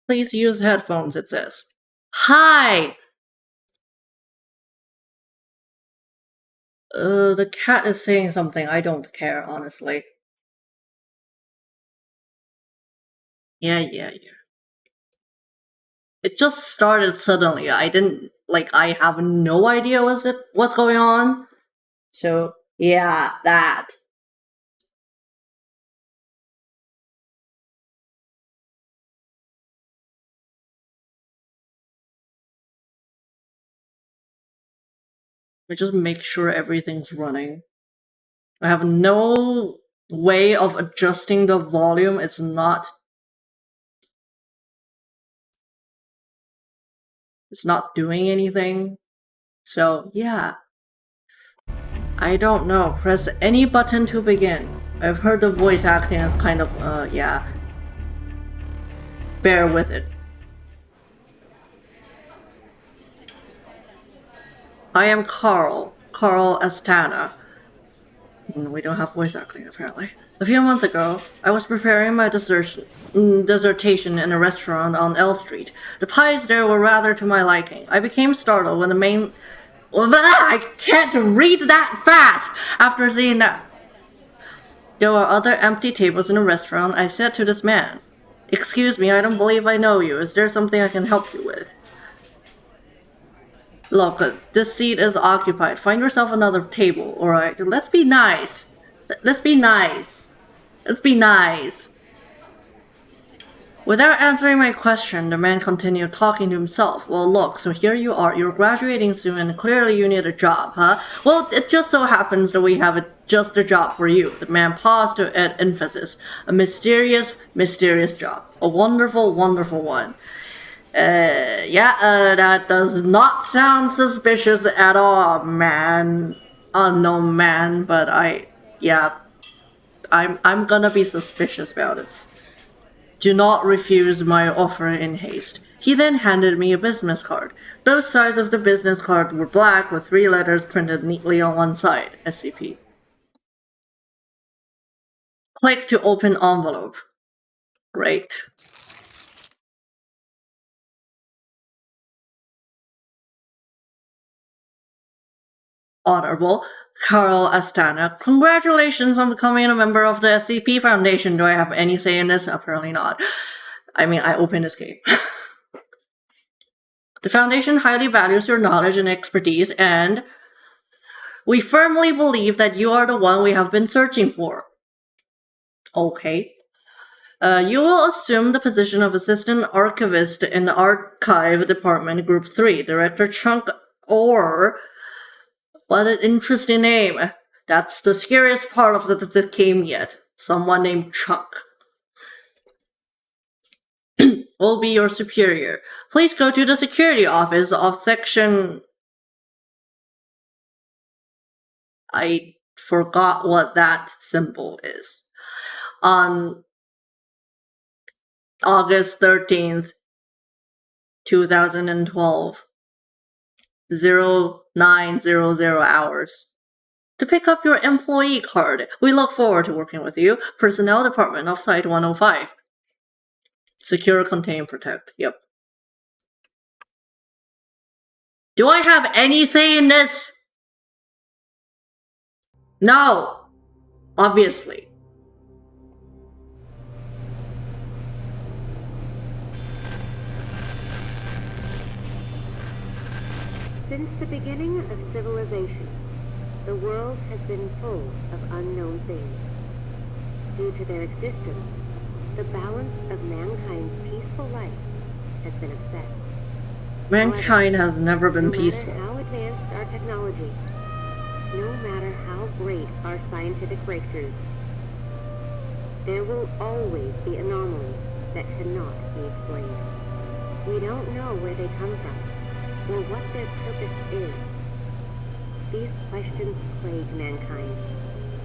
Please use headphones, it says. Hi! The cat is saying something. I don't care, honestly. Yeah. It just started suddenly. I didn't, I have no idea what's going on. So, yeah, that. I just make sure everything's running. I have no way of adjusting the volume. It's not doing anything. So, yeah. I don't know. Press any button to begin. I've heard the voice acting is kind of, yeah. Bear with it. I am Carl Astana. We don't have voice acting, apparently. A few months ago, I was preparing my dissertation in a restaurant on L Street. The pies there were rather to my liking. I became startled when the main... I can't read that fast! After seeing that... There were other empty tables in the restaurant. I said to this man, "Excuse me, I don't believe I know you. Is there something I can help you with?" "Look, this seat is occupied. Find yourself another table, alright? Let's be nice. Let's be nice. Let's be nice." Without answering my question, the man continued talking to himself. "Well, look, so here you are. You're graduating soon, and clearly you need a job, huh? Well, it just so happens that we have just a job for you." The man paused to add emphasis. "A mysterious job. A wonderful, wonderful one." That does not sound suspicious at all, man. Unknown man, but I'm gonna be suspicious about it. "Do not refuse my offer in haste." He then handed me a business card. Both sides of the business card were black with 3 letters printed neatly on one side. SCP. Click to open envelope. Great. Honorable Carl Astana, congratulations on becoming a member of the SCP Foundation. Do I have any say in this? Apparently not. I mean, I opened escape. The Foundation highly values your knowledge and expertise, and we firmly believe that you are the one we have been searching for. Okay. You will assume the position of Assistant Archivist in the Archive Department, Group 3, Director Chunk, or... What an interesting name. That's the scariest part of the game yet. Someone named Chuck will be your superior. Please go to the security office of section... I forgot what that symbol is. On August 13th, 2012. 0900 hours. To pick up your employee card. We look forward to working with you. Personnel Department of Site 105. Secure, contain, protect. Yep. Do I have any say in this? No. Obviously. Since the beginning of civilization, the world has been full of unknown things. Due to their existence, the balance of mankind's peaceful life has been upset. Mankind has never been peaceful. No matter how advanced our technology, no matter how great our scientific breakthroughs, there will always be anomalies that cannot be explained. We don't know where they come from, or what their purpose is. These questions plague mankind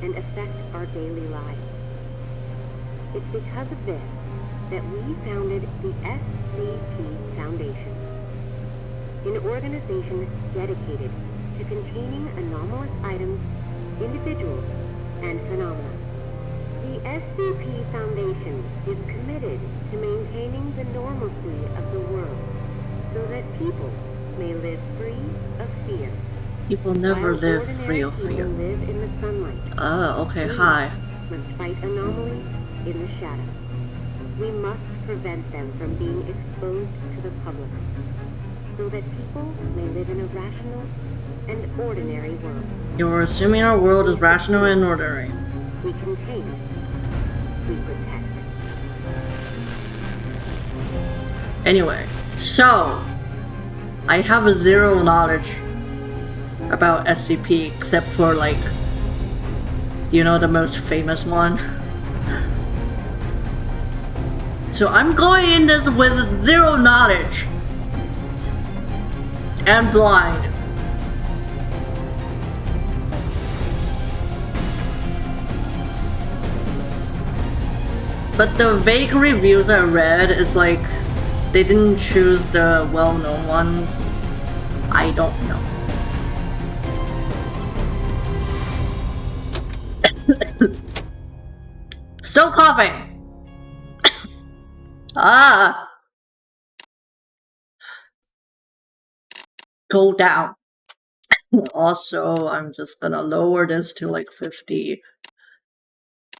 and affect our daily lives. It's because of this that we founded the SCP Foundation, an organization dedicated to containing anomalous items, individuals, and phenomena. The SCP Foundation is committed to maintaining the normalcy history of the world, so that people may live free of fear. People never While live ordinary free of people fear. live in the sunlight. Okay, We hi. must fight anomalies in the shadows. We must prevent them from being exposed to the public, so that people may live in a rational and ordinary world. You're assuming our world is rational and ordinary. We contain, we protect. Anyway, so I have a zero knowledge about SCP except for like, you know, the most famous one. So I'm going in this with zero knowledge and blind. But the vague reviews I read is like they didn't choose the well-known ones. I don't know. Still coughing. Go down. Also, I'm just gonna lower this to like 50.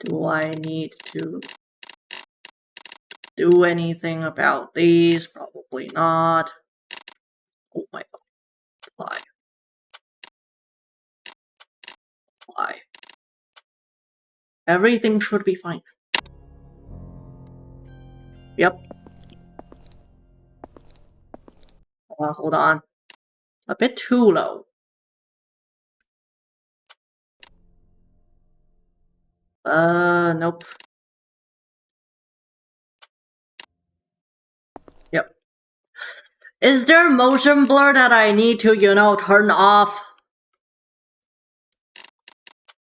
Do I need to do anything about these? Probably not. Oh my god. Why? Why? Everything should be fine. Yep. Hold on. A bit too low. Nope. Yep. Is there motion blur that I need to, you know, turn off?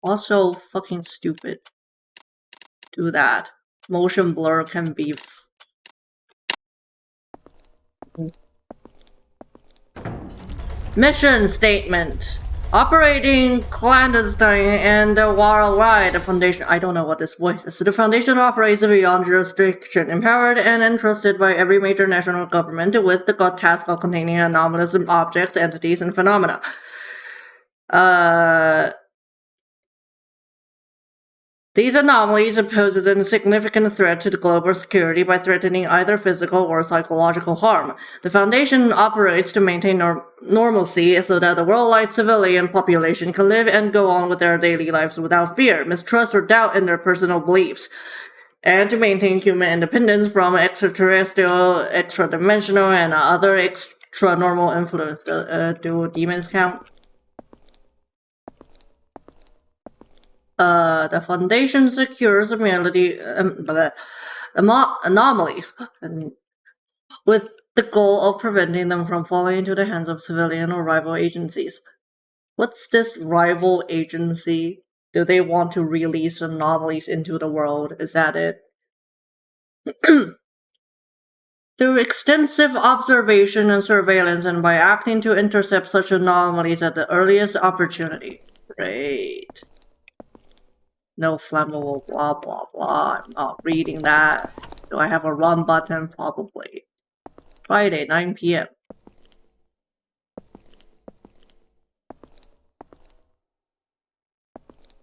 Also, fucking stupid. Do that. Motion blur can be... Mission statement. Operating clandestine and worldwide, the Foundation... I don't know what this voice is. The Foundation operates beyond jurisdiction, empowered and entrusted by every major national government with the task of containing anomalous objects, entities, and phenomena. These anomalies poses a significant threat to the global security by threatening either physical or psychological harm. The Foundation operates to maintain normalcy so that the worldwide civilian population can live and go on with their daily lives without fear, mistrust, or doubt in their personal beliefs, and to maintain human independence from extraterrestrial, extra-dimensional, and other extra-normal influence. Do demons count? The Foundation secures anomalies with the goal of preventing them from falling into the hands of civilian or rival agencies. What's this rival agency? Do they want to release anomalies into the world? Is that it? Through extensive observation and surveillance and by acting to intercept such anomalies at the earliest opportunity. Great. No flammable blah blah blah. I'm not reading that. Do I have a run button? Probably. Friday, 9 p.m.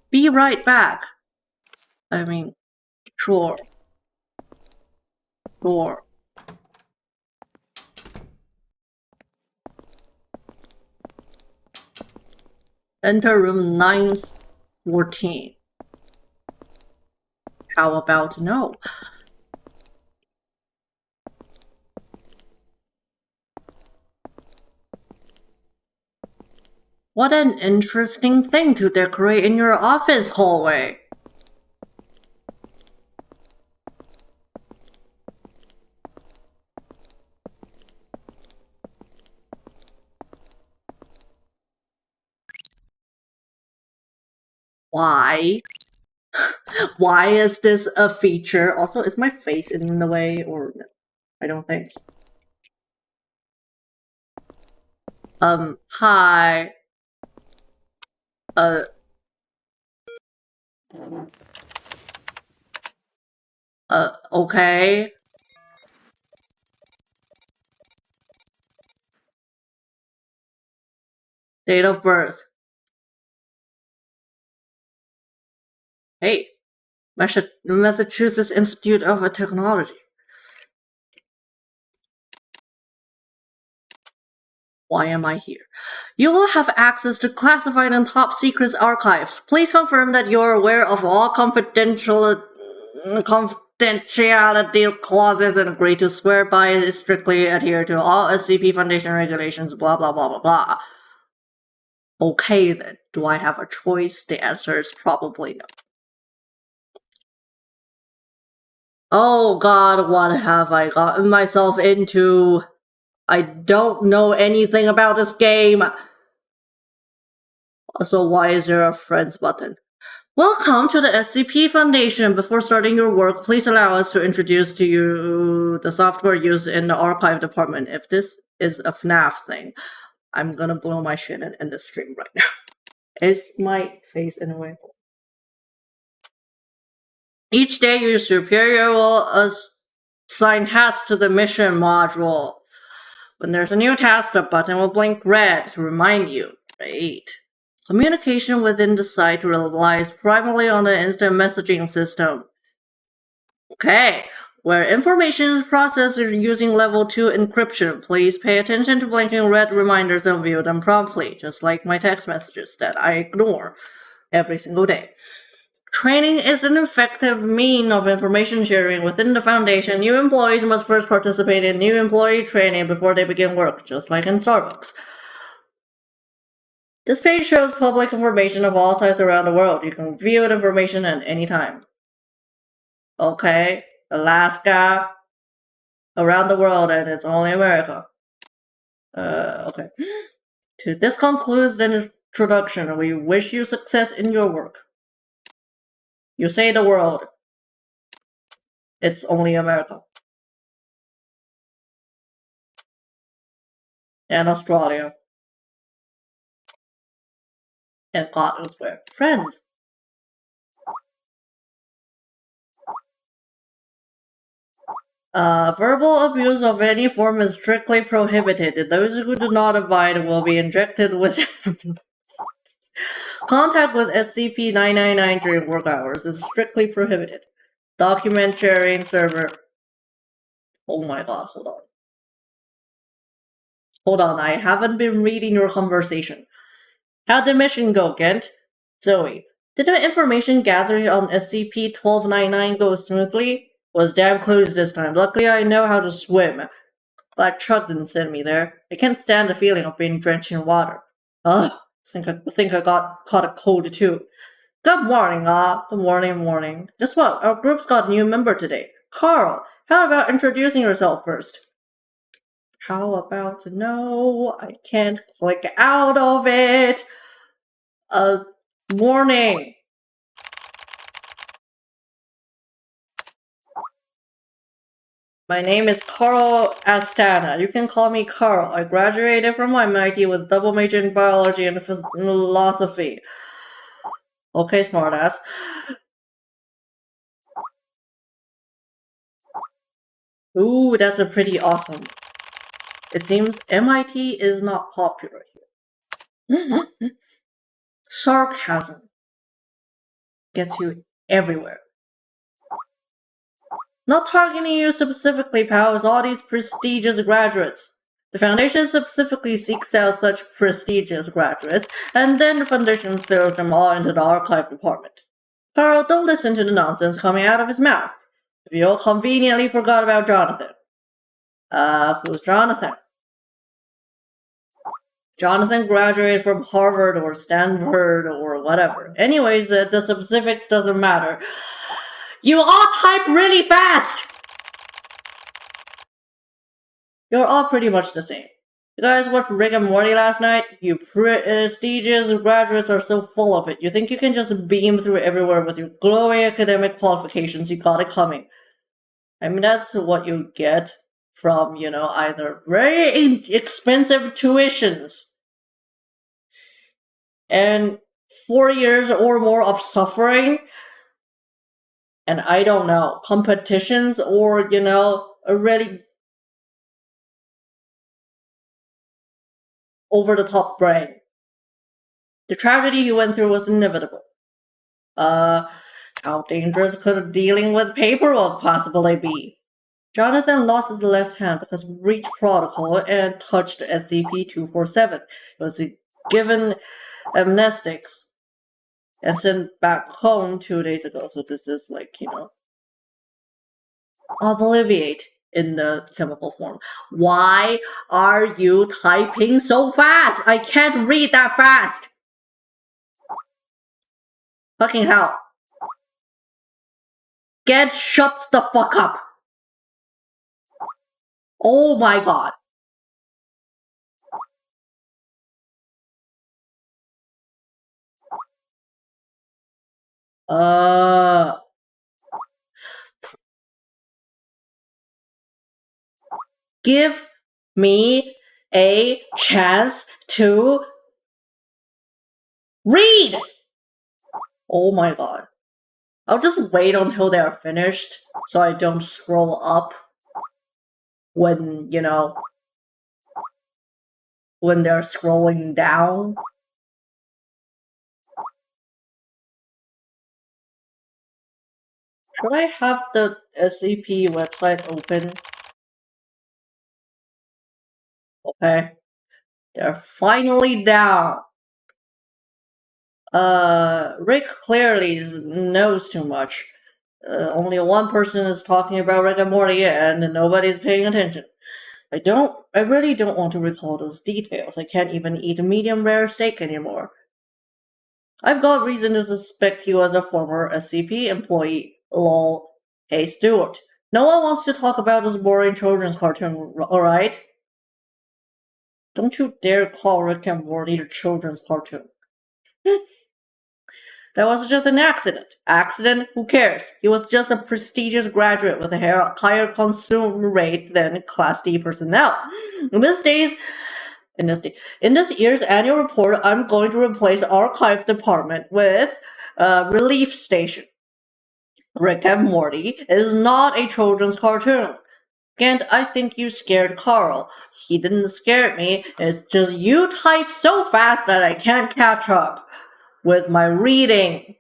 Be right back. I mean, sure. Sure. Enter room 914. How about no? What an interesting thing to decorate in your office hallway. Why? Why is this a feature? Also, is my face in the way or no? I don't think so. Hi. Okay. Date of birth. Hey, Massachusetts Institute of Technology. Why am I here? You will have access to classified and top secret archives. Please confirm that you're aware of all confidentiality clauses and agree to swear by strictly adhere to all SCP Foundation regulations, blah blah blah blah blah. Okay then, do I have a choice? The answer is probably no. Oh god, what have I gotten myself into? I don't know anything about this game. So why is there a friends button? Welcome to the SCP Foundation. Before starting your work, please allow us to introduce to you the software used in the archive department. If this is a FNAF thing, I'm gonna blow my shit and end the stream right now. Is my face in a way? Each day, your superior will assign tasks to the mission module. When there's a new task, the button will blink red to remind you. Great. Communication within the site relies primarily on the instant messaging system. Okay, where information is processed using level 2 encryption. Please pay attention to blinking red reminders and view them promptly, just like my text messages that I ignore every single day. Training is an effective means of information sharing within the Foundation. New employees must first participate in new employee training before they begin work, just like in Starbucks. This page shows public information of all sites around the world. You can view the information at any time. Okay, Alaska, around the world, and it's only America. Okay. This concludes the introduction. We wish you success in your work. You say the world. It's only America. And Australia. And God knows where. Friends. Verbal abuse of any form is strictly prohibited. Those who do not abide will be injected with contact with SCP-999 during work hours is strictly prohibited. Document sharing server. Oh my god, hold on. Hold on, I haven't been reading your conversation. How'd the mission go, Gent? Zoe. Did the information gathering on SCP-1299 go smoothly? Was damn clues this time. Luckily I know how to swim. Glad Chuck didn't send me there. I can't stand the feeling of being drenched in water. Ugh, I think I got caught a cold too. Good morning, Good morning. Guess what? Our group's got a new member today. Carl, how about introducing yourself first? How about no? I can't click out of it. Warning. My name is Carl Astana. You can call me Carl. I graduated from MIT with double major in biology and philosophy. Okay, smartass. Ooh, that's a pretty awesome. It seems MIT is not popular here. Sarcasm gets you everywhere. Not targeting you specifically, pal, is all these prestigious graduates. The Foundation specifically seeks out such prestigious graduates, and then the Foundation throws them all into the archive department. Carl, don't listen to the nonsense coming out of his mouth. You all conveniently forgot about Jonathan. Who's Jonathan? Jonathan graduated from Harvard or Stanford or whatever. Anyways, the specifics doesn't matter. You all type really fast! You're all pretty much the same. You guys watched Rick and Morty last night? You prestigious graduates are so full of it. You think you can just beam through everywhere with your glowing academic qualifications. You got it coming. I mean, that's what you get from, either very expensive tuitions and 4 years or more of suffering, and I don't know, competitions or, a really over-the-top brain. The tragedy he went through was inevitable. How dangerous could dealing with paperwork possibly be? Jonathan lost his left hand because of breach protocol and touched SCP-247. He was given amnestics and sent back home 2 days ago. So this is like, obliviate in the chemical form. Why are you typing so fast? I can't read that fast! Fucking hell. Shut the fuck up! Oh my god. Give me a chance to read! Oh my god. I'll just wait until they are finished so I don't scroll up when, when they're scrolling down. Should I have the SCP website open? Okay. They're finally down. Rick clearly knows too much. Only one person is talking about Rick and Morty and nobody's paying attention. I really don't want to recall those details. I can't even eat a medium rare steak anymore. I've got reason to suspect he was a former SCP employee. Lol. Hey, Stuart. No one wants to talk about this boring children's cartoon, alright? Don't you dare call Rick and Morty a children's cartoon. That was just an accident. Accident? Who cares? He was just a prestigious graduate with a higher consume rate than Class D personnel. In this year's annual report, I'm going to replace archive department with relief station. Rick and Morty is not a children's cartoon. And I think you scared Carl. He didn't scare me. It's just you type so fast that I can't catch up with my reading.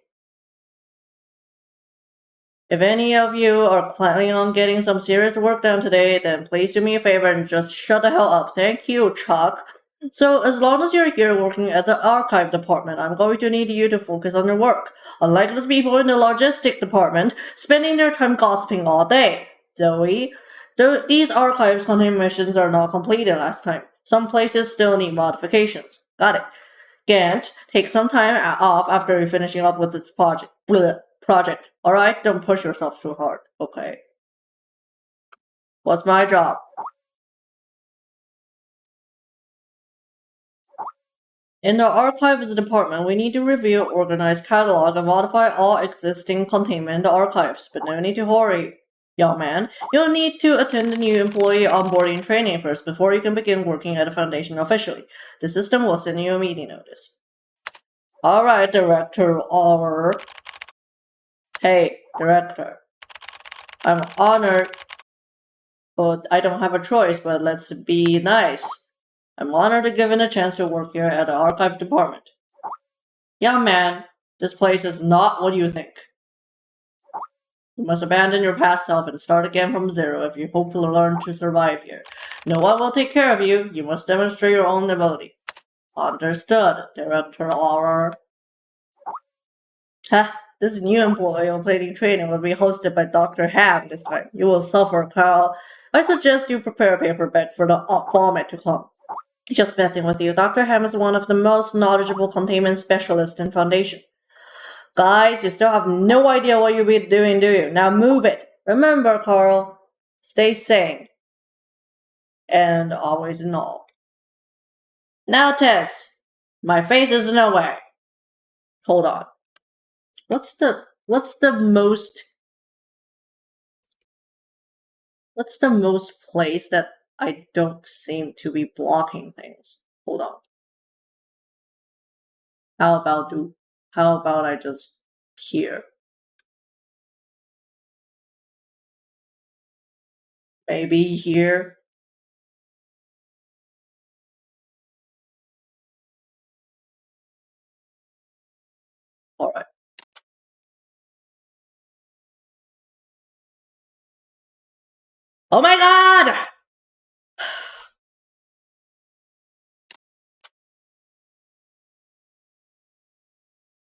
If any of you are planning on getting some serious work done today, then please do me a favor and just shut the hell up. Thank you, Chuck. So, as long as you're here working at the archive department, I'm going to need you to focus on your work. Unlike those people in the logistic department, spending their time gossiping all day. Zoe, these archives contain missions are not completed last time. Some places still need modifications. Got it. Gant, take some time off after you're finishing up with this project. Project. Alright? Don't push yourself too hard. Okay. What's my job? In the archives department, we need to review, organize, catalog, and modify all existing containment in the archives. But no need to hurry, young man. You'll need to attend the new employee onboarding training first before you can begin working at the Foundation officially. The system will send you a meeting notice. Alright, Director R. Hey, Director. I'm honored, but I don't have a choice, but let's be nice. I'm honored to given a chance to work here at the archive department. Young man, this place is not what you think. You must abandon your past self and start again from zero if you hope to learn to survive here. No one will take care of you. You must demonstrate your own ability. Understood, Director R. Ha! This new employee completing training will be hosted by Dr. Ham this time. You will suffer, Carl. I suggest you prepare a paper bag for the vomit to come. Just messing with you. Dr. Ham is one of the most knowledgeable containment specialists in Foundation. Guys, you still have no idea what you'll be doing, do you? Now move it. Remember, Carl, stay sane. And always in awe. Now, Tess, my face is in the way. Hold on. What's the most place that I don't seem to be blocking things? Hold on. How about I just here? Maybe here? Alright. Oh my god!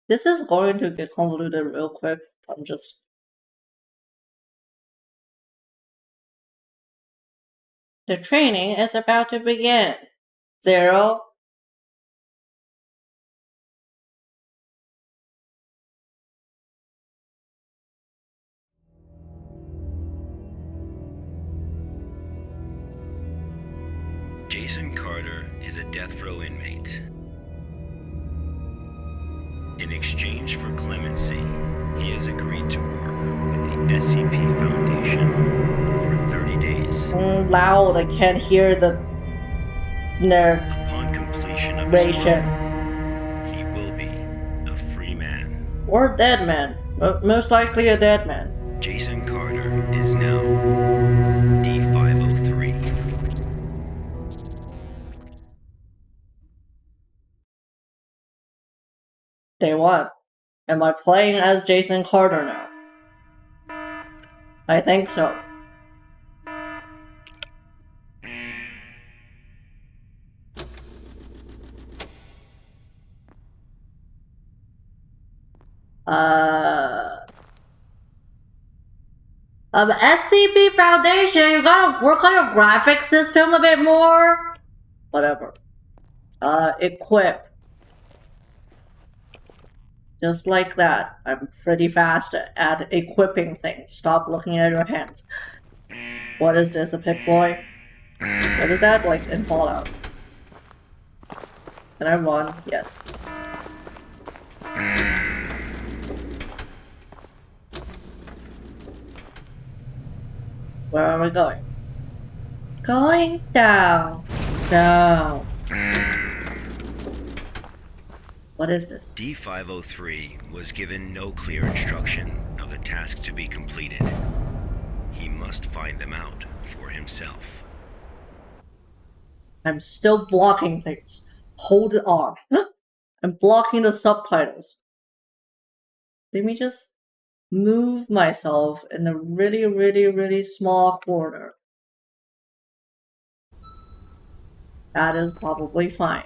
This is going to get convoluted real quick. I'm just... The training is about to begin. 0. Jason Carter is a death row inmate. In exchange for clemency, he has agreed to work with the SCP Foundation for 30 days. Loud, I can't hear the Upon completion of his narration. term, he will be a free man. Or dead man. Most likely a dead man. Jason Carter is now D503. Day 1. Am I playing as Jason Carter now? I think so. SCP Foundation, you gotta work on your graphic system a bit more? Whatever. Equip. Just like that. I'm pretty fast at equipping things. Stop looking at your hands. What is this, a Pip-Boy? What is that? Like in Fallout. Can I run? Yes. Where are we going? Going down. Down. What is this? D503 was given no clear instruction of the task to be completed. He must find them out for himself. I'm still blocking things. Hold it on. I'm blocking the subtitles. Let me just move myself in a really small corner. That is probably fine.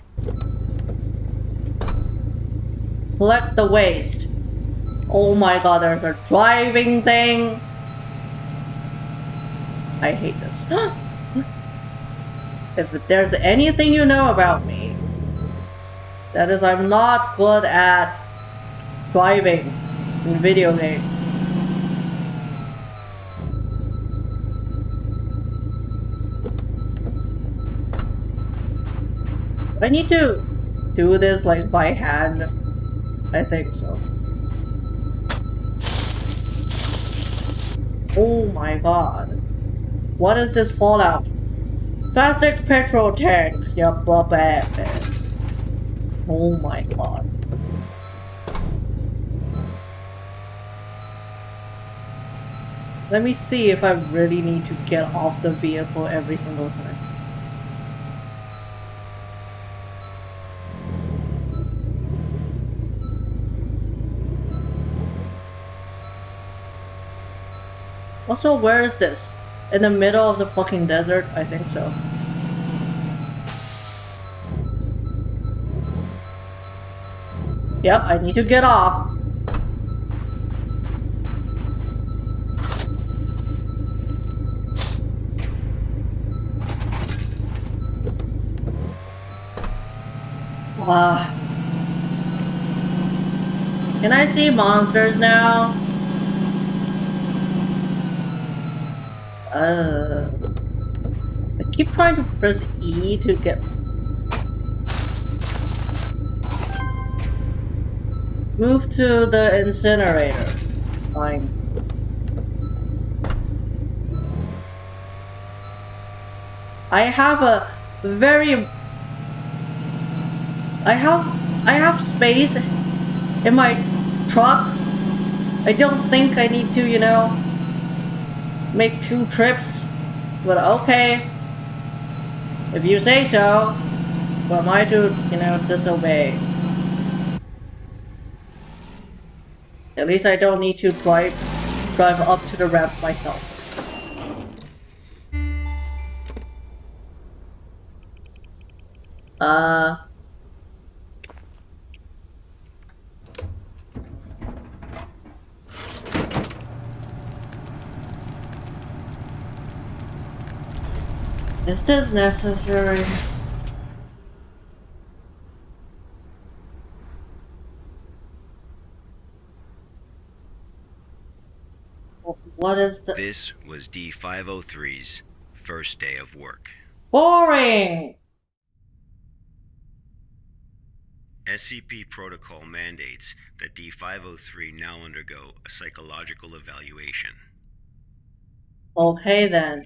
Collect the waste. Oh my god, there's a driving thing. I hate this. If there's anything you know about me, that is I'm not good at driving in video games. I need to do this like by hand. I think so. Oh my god. What is this Fallout? Plastic petrol tank. Yup, blah, blah, blah. Oh my god. Let me see if I really need to get off the vehicle every single time. Also, where is this? In the middle of the fucking desert? I think so. Yep, I need to get off. Can I see monsters now? I keep trying to press E to get... Move to the incinerator. Fine. I have a very... I have space in my truck. I don't think I need to, you know, make 2 trips, but okay. If you say so, who am I to, you know, disobey? At least I don't need to drive up to the ramp myself. Is this necessary? What is the— This was D503's first day of work. Boring! SCP protocol mandates that D503 now undergo a psychological evaluation. Okay then.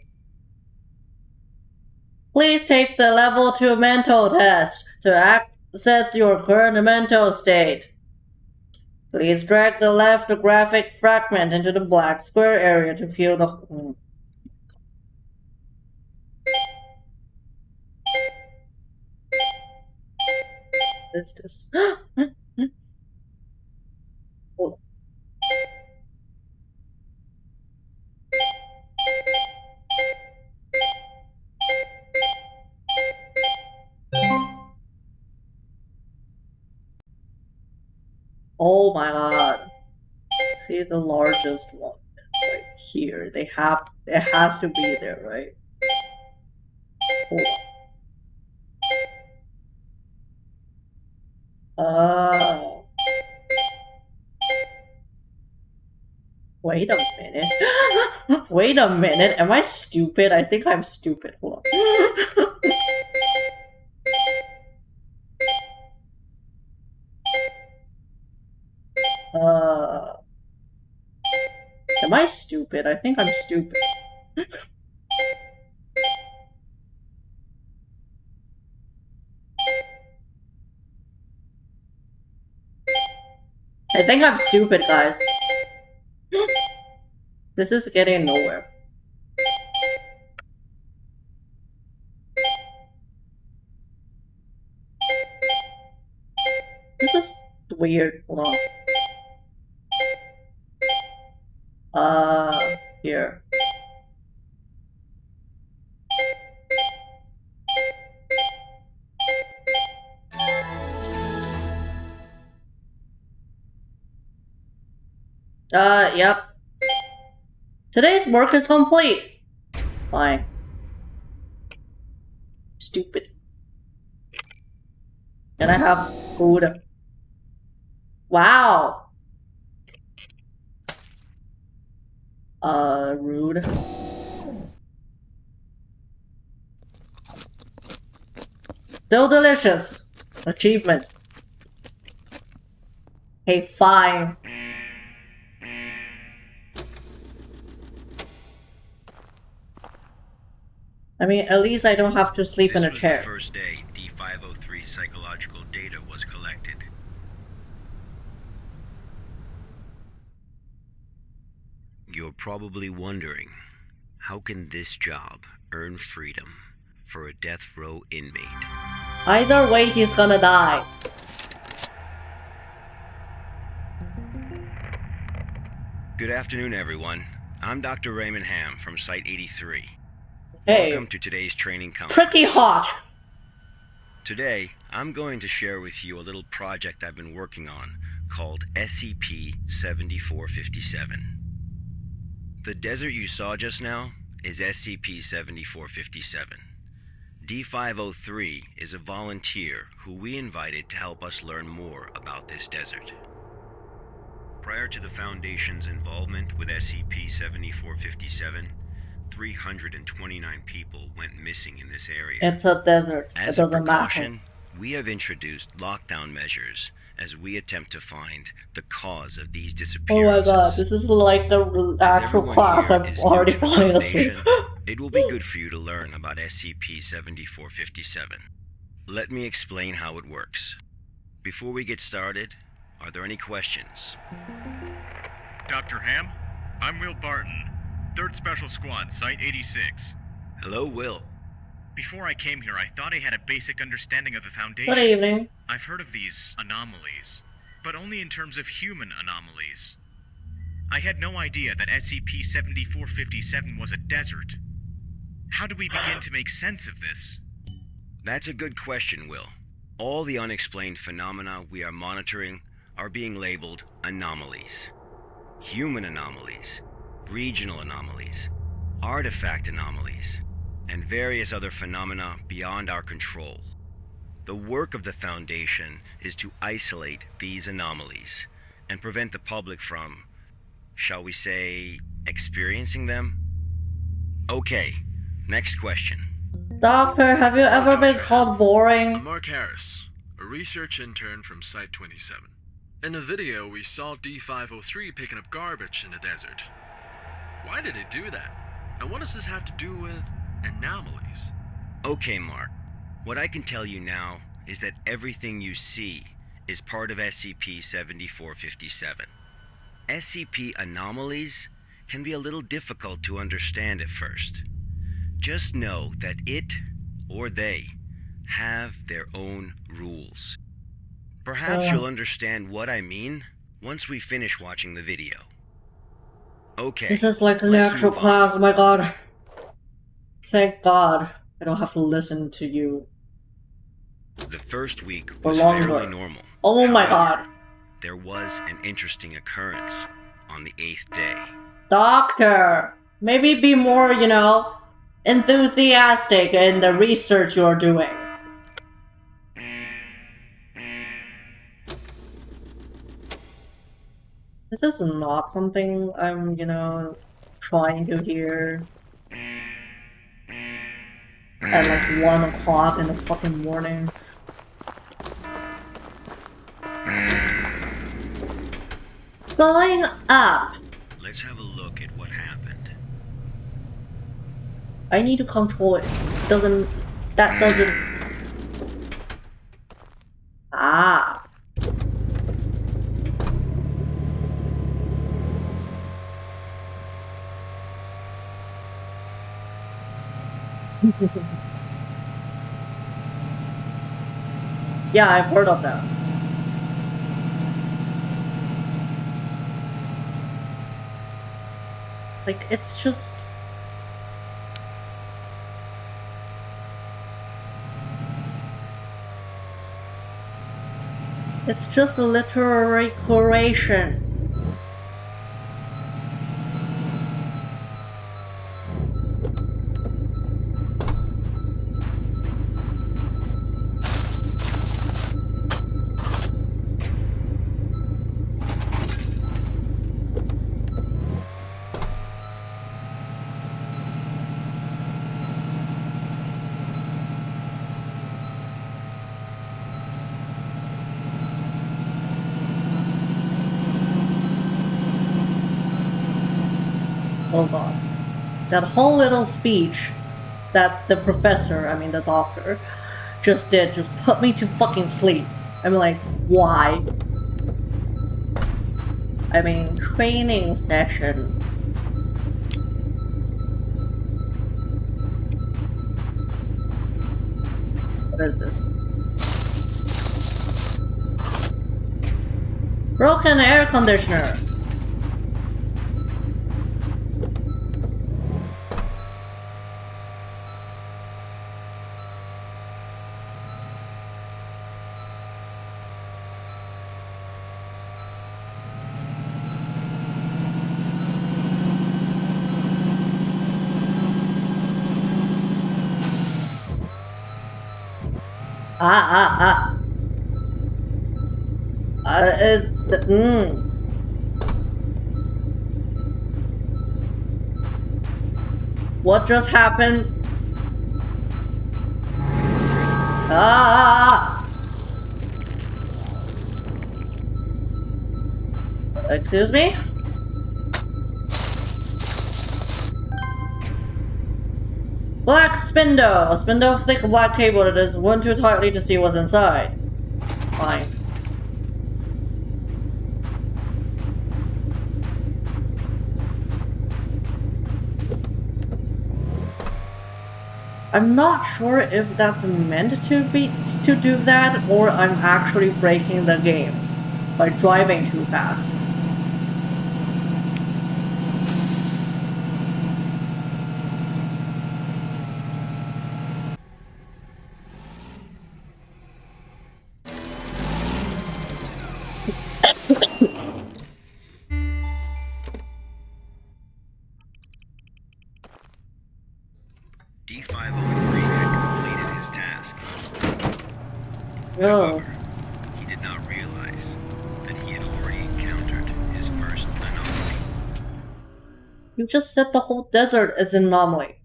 Please take the level 2 mental test to access your current mental state. Please drag the left graphic fragment into the black square area to feel the— What is this? Oh. Oh my god. See the largest one right here. It has to be there, right? Hold on. Wait a minute. Wait a minute. Am I stupid? I think I'm stupid. Hold on. Am I stupid? I think I'm stupid. I think I'm stupid, guys. This is getting nowhere. This is weird. Hold on. Here. Yep. Today's work is complete. Fine. Stupid. Can I have food? Wow. Rude. Still delicious. Achievement. Hey, fine. I mean, at least I don't have to sleep in a chair. This was the first day D503 psychological data was collected. You're probably wondering, how can this job earn freedom for a death row inmate? Either way, he's gonna die. Good afternoon, everyone. I'm Dr. Raymond Ham from Site 83. Hey. Welcome to today's training conference. Pretty hot. Today, I'm going to share with you a little project I've been working on called SCP-7457. The desert you saw just now is SCP-7457. D503 is a volunteer who we invited to help us learn more about this desert. Prior to the Foundation's involvement with SCP-7457, 329 people went missing in this area. It's a desert. As it doesn't a precaution, matter. we have introduced lockdown measures as we attempt to find the cause of these Oh disappearances. my god, this is like the actual class. I'm already falling asleep. It will be good for you to learn about SCP-7457. Let me explain how it works. Before we get started, are there any questions? Dr. Ham, I'm Will Barton, 3rd Special Squad, Site 86. Hello, Will. Before I came here, I thought I had a basic understanding of the Foundation. Good evening. I've heard of these anomalies, but only in terms of human anomalies. I had no idea that SCP-7457 was a desert. How do we begin to make sense of this? That's a good question, Will. All the unexplained phenomena we are monitoring are being labeled anomalies. Human anomalies, regional anomalies, artifact anomalies, and various other phenomena beyond our control. The work of the Foundation is to isolate these anomalies and prevent the public from, shall we say, experiencing them? Okay, next question. Doctor, have you ever been called I'm boring? Mark Harris, a research intern from Site-27. In the video, we saw D-503 picking up garbage in the desert. Why did it do that? And what does this have to do with anomalies? Okay, Mark. What I can tell you now is that everything you see is part of SCP-7457. SCP anomalies can be a little difficult to understand at first. Just know that it, or they, have their own rules. Perhaps you'll understand what I mean once we finish watching the video. Okay. This is like an let's actual move on. class, oh my god. Thank God I don't have to listen to you. The first week For was longer. fairly normal. Oh my However, god. there was an interesting occurrence on the 8th day. Doctor, maybe be more, enthusiastic in the research you're doing. This is not something I'm, trying to hear at like 1 o'clock in the fucking morning. Going up. Let's have a look at what happened. I need to control it. That doesn't. Ah. Yeah, I've heard of that. Like, it's just... It's just a literary creation. Oh god. That whole little speech that the professor, I mean the doctor, just did just put me to fucking sleep. I'm like, why? I mean, training session. What is this? Broken air conditioner. What just happened? Excuse me? Black spindle! A spindle of thick black cable that is wound too tightly to see what's inside. Fine. I'm not sure if that's meant to do that, or I'm actually breaking the game by driving too fast. Oh. However, he did not realize that he had already encountered his first anomaly. You just said the whole desert is an anomaly.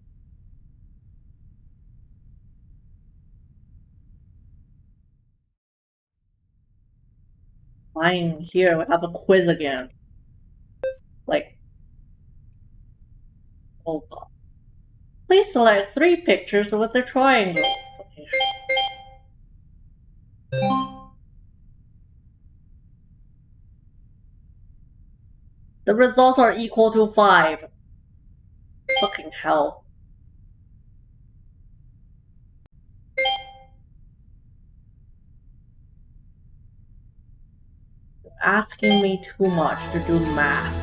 Fine, here, we have a quiz again. Like, oh god. Please select 3 pictures with the triangle. Okay. The results are equal to 5. Fucking hell. You're asking me too much to do math.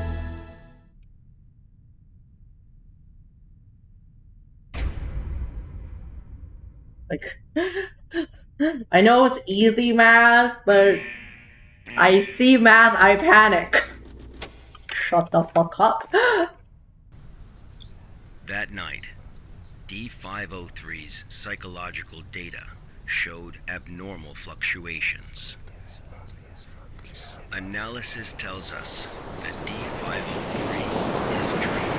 Like, I know it's easy math, but I see math, I panic. Shut the fuck up. That night, D503's psychological data showed abnormal fluctuations. Analysis tells us that D503 is dreaming.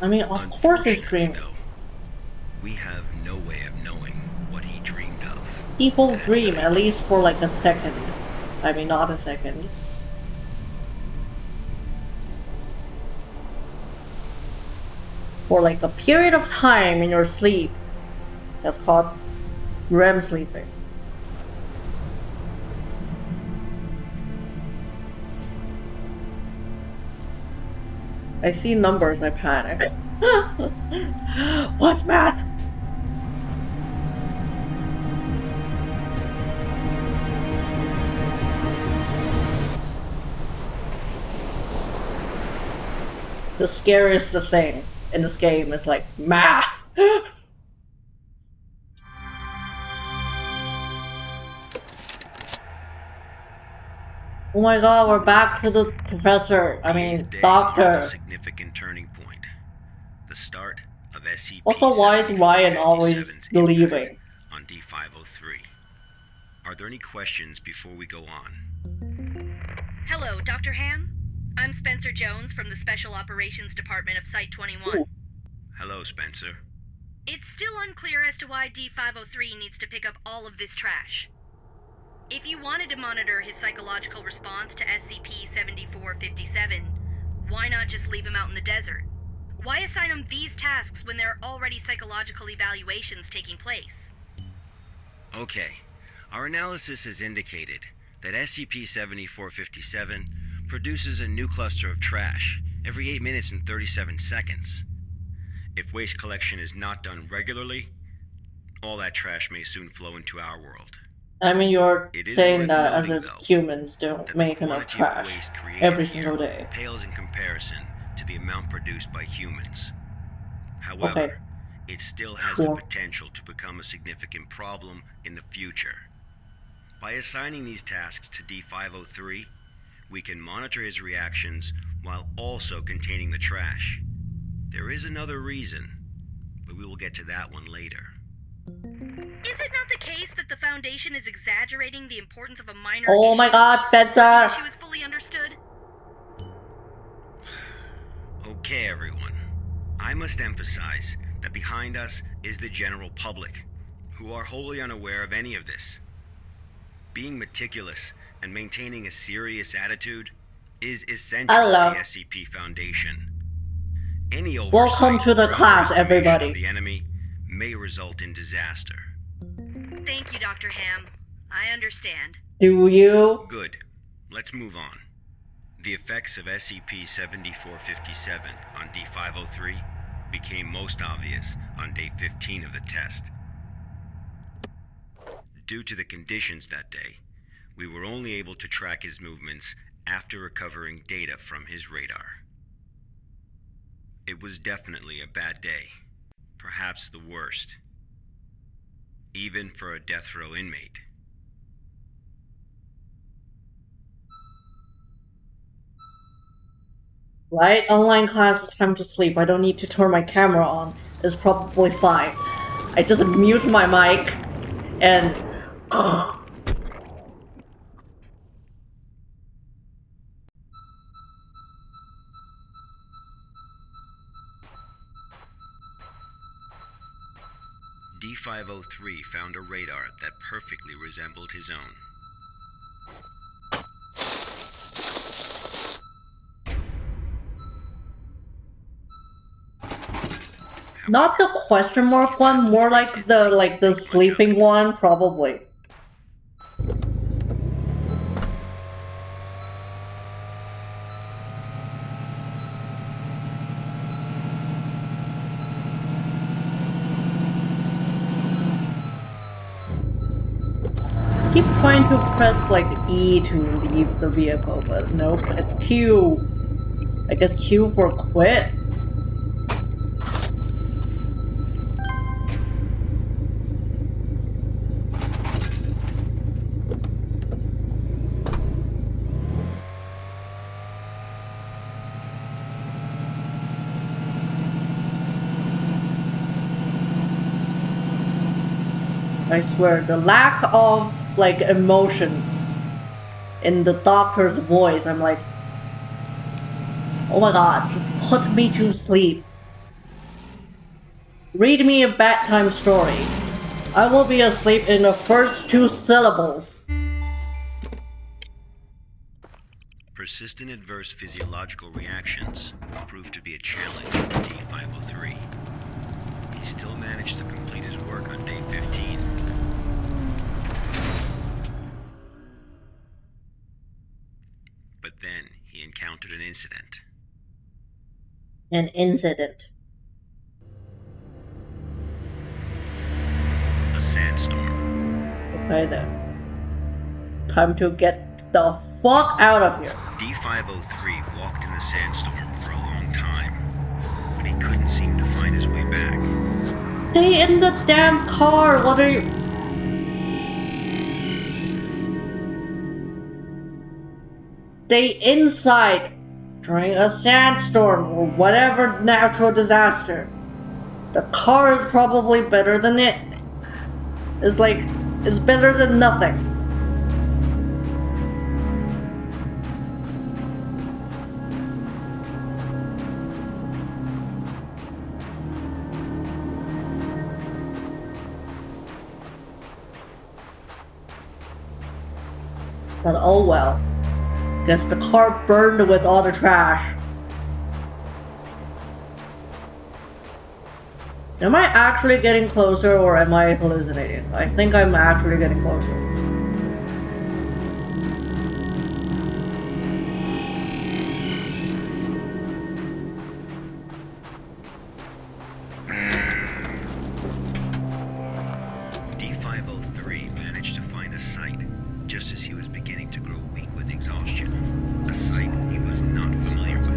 I mean, of course it's Unfortunately, dreaming. though, we have no way of knowing what he dreamed of. People dream at least for like a second. I mean, not a second. For like a period of time in your sleep. That's called REM sleeping. I see numbers, I panic. What math? The scariest thing in this game is like math. Oh my god, we're back to the professor. I mean, Day marked a doctor. significant turning point. The start of SCP. Also, why is Ryan always leaving? On D503. Are there any questions before we go on? Hello, Dr. Ham. I'm Spencer Jones from the Special Operations Department of Site 21. Ooh. Hello, Spencer. It's still unclear as to why D503 needs to pick up all of this trash. If you wanted to monitor his psychological response to SCP-7457, why not just leave him out in the desert? Why assign him these tasks when there are already psychological evaluations taking place? Okay. Our analysis has indicated that SCP-7457 produces a new cluster of trash every 8 minutes and 37 seconds. If waste collection is not done regularly, all that trash may soon flow into our world. I mean, you're It is saying worth that as noting, if though, humans don't that make the enough quantity of trash waste created every here single day. pales in comparison to the amount produced by humans. However, Okay. it still has Sure. the potential to become a significant problem in the future. By assigning these tasks to D503, we can monitor his reactions while also containing the trash. There is another reason, but we will get to that one later. Is it not the case that the Foundation is exaggerating the importance of a minor Oh issue my god, until Spencer! the issue is fully understood? Okay, everyone. I must emphasize that behind us is the general public, who are wholly unaware of any of this. Being meticulous and maintaining a serious attitude is essential Hello. to the SCP Foundation. Any oversight Welcome to the or class, underestimation everybody. of the enemy may result in disaster. Thank you, Dr. Ham. I understand. Do you? Good. Let's move on. The effects of SCP-7457 on D503 became most obvious on day 15 of the test. Due to the conditions that day, we were only able to track his movements after recovering data from his radar. It was definitely a bad day, perhaps the worst, even for a death row inmate. Right? Online class is time to sleep. I don't need to turn my camera on. is probably fine. I just mute my mic and D503 found a radar that perfectly resembled his own. not the question mark one, more like the sleeping one, probably. Keep trying to press like E to leave the vehicle, but nope, it's Q. I guess Q for quit. I swear, the lack of like emotions in the doctor's voice, I'm like, oh my god, just put me to sleep. Read me a bedtime story. I will be asleep in the first 2 syllables. Persistent adverse physiological reactions proved to be a challenge for D503. He still managed to complete his work on day 15. But then he encountered an incident. An incident. A sandstorm. Okay then. Time to get the fuck out of here. D503 walked in the sandstorm for a long time, but he couldn't seem to find his way back. Stay in the damn car, what are you... Stay inside during a sandstorm or whatever natural disaster. The car is probably better than it. It's like, it's better than nothing. But oh well. Guess the car burned with all the trash. Am I actually getting closer or am I hallucinating? I think I'm actually getting closer. D503 managed to find a site just as he was beginning to grow weak with exhaustion. A site he was not familiar with.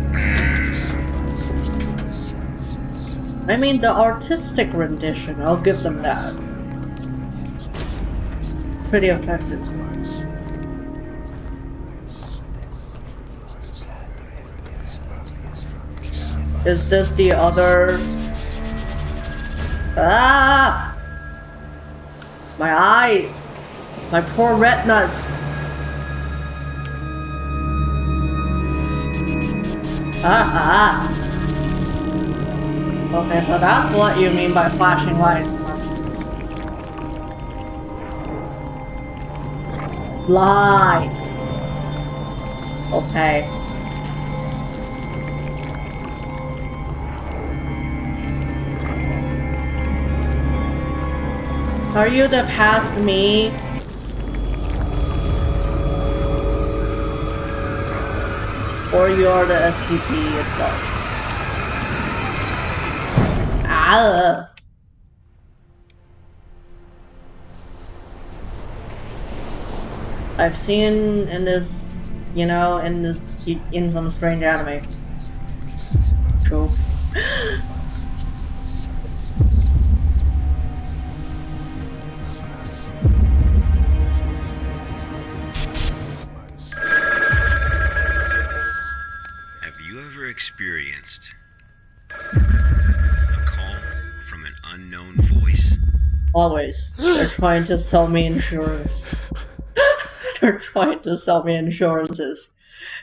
I mean, the artistic rendition, I'll give them that. Pretty effective. Is this the other... Ah! My eyes! My poor retinas! Ah! Okay, so that's what you mean by flashing lights. Lie. Okay. Are you the past me? Or you're the SCP itself? Ah. I've seen in this, you know, in some strange anime. True. Have you ever experienced a calm, Always. They're trying to sell me insurance. They're trying to sell me insurances.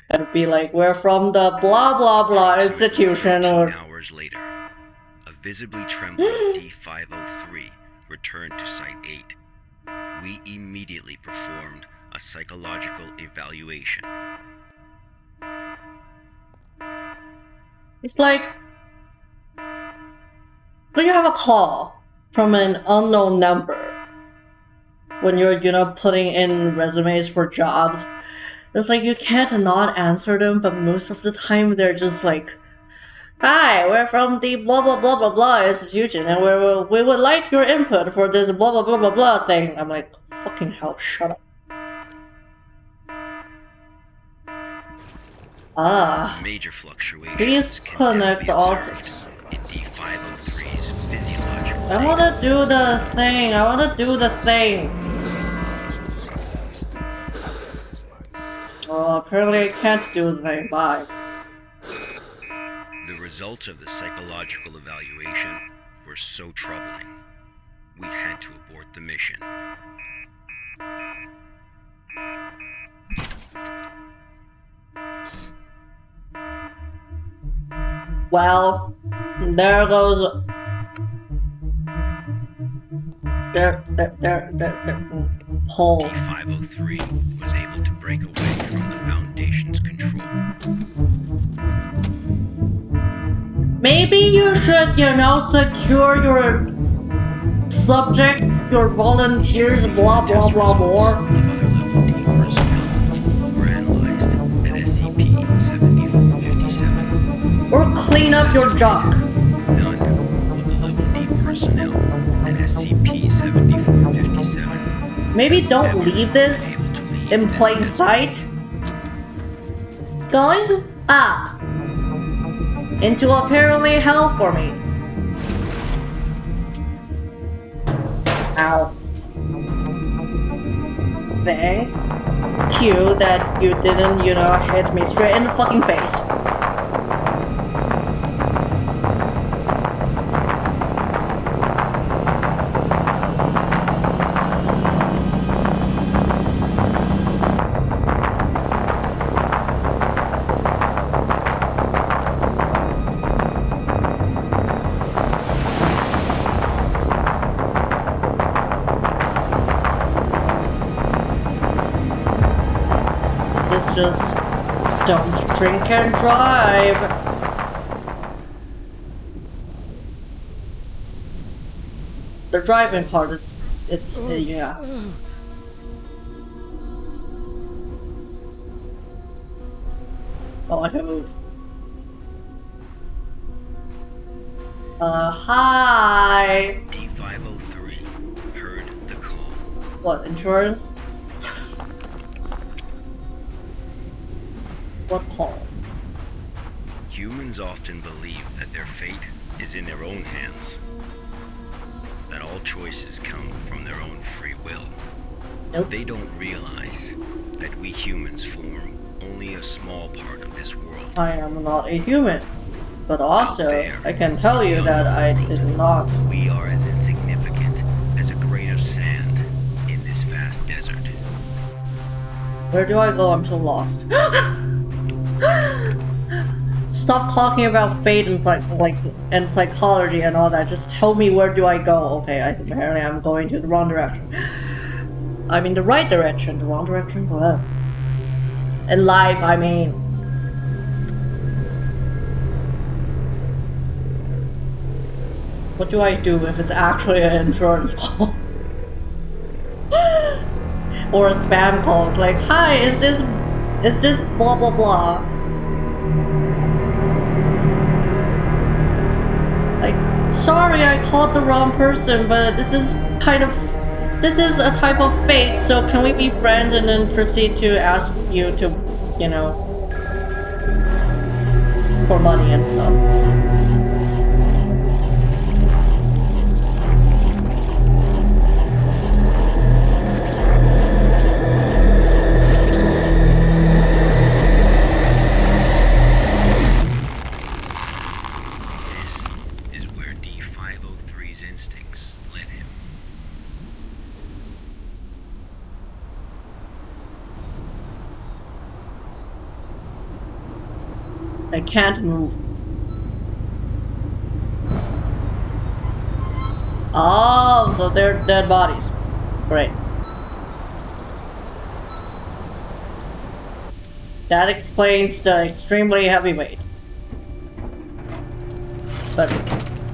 And be like, we're from the blah blah blah institution or... Hours later, a visibly trembling D-503 returned to Site 8. We immediately performed a psychological evaluation. It's like... when you have a call from an unknown number, when you're, putting in resumes for jobs, it's like you can't not answer them, but most of the time they're just like, hi, we're from the blah blah blah blah blah institution, and we would like your input for this blah blah blah blah blah thing. I'm like, fucking hell, shut up. Major fluctuations. Please connect also. In D-503's physiological. I wanna do the thing. I wanna do the thing. Oh, apparently I can't do the thing. Bye. The results of the psychological evaluation were so troubling, we had to abort the mission. Well, there goes... There, hole. D-503 was able to break away from the Foundation's control. Maybe you should, secure your subjects, your volunteers, blah blah blah more. Other level D personnel were analyzed at SCP-7457. Or clean up your junk. None of the level D personnel at SCP-7457 Maybe don't leave this in plain sight. Going up into apparently hell for me. Ow. Thank you that you didn't, hit me straight in the fucking face. Just don't drink and drive. The driving part is, yeah. Oh, I can move. Hi. D-503 heard the call. What, insurance? What call? Humans often believe that their fate is in their own hands. That all choices come from their own free will. Nope. They don't realize that we humans form only a small part of this world. I am not a human. But also, I can tell you that I did not. We are as insignificant as a grain of sand in this vast desert. Where do I go? I'm so lost. Stop talking about fate and and psychology and all that. Just tell me, where do I go? Okay, apparently I'm going to the wrong direction. I mean the right direction. The wrong direction? What? In life, I mean. What do I do if it's actually an insurance call? Or a spam call? It's like, hi, is this blah blah blah? Like, sorry, I called the wrong person, but this is a type of fate, so can we be friends and then proceed to ask you to, for money and stuff. I can't move. Oh, so they're dead bodies. Great. That explains the extremely heavy weight. But,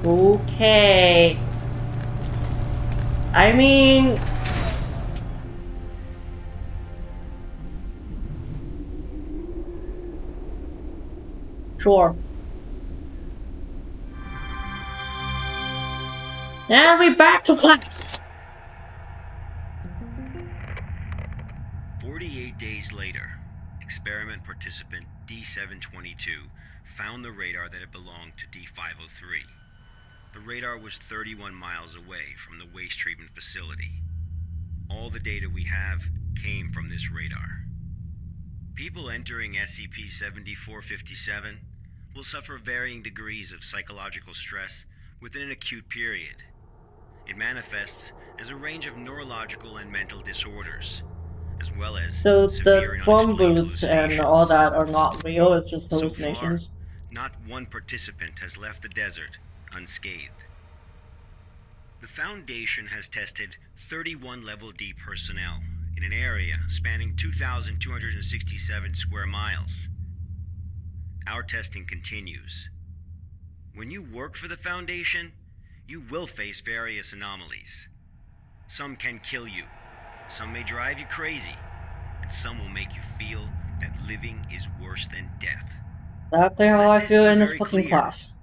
okay. I mean... Sure. And we back to class! 48 days later, experiment participant D722 found the radar that had belonged to D503. The radar was 31 miles away from the waste treatment facility. All the data we have came from this radar. People entering SCP-7457 will suffer varying degrees of psychological stress within an acute period. It manifests as a range of neurological and mental disorders, as well as So severe the and phone unexplained booths and all hallucinations. that are not real, it's just So far, hallucinations. not one participant has left the desert unscathed. The Foundation has tested 31 Level D personnel in an area spanning 2,267 square miles. Our testing continues. When you work for the Foundation, you will face various anomalies. Some can kill you, some may drive you crazy, and some will make you feel that living is worse than death. That's how I feel in this fucking class.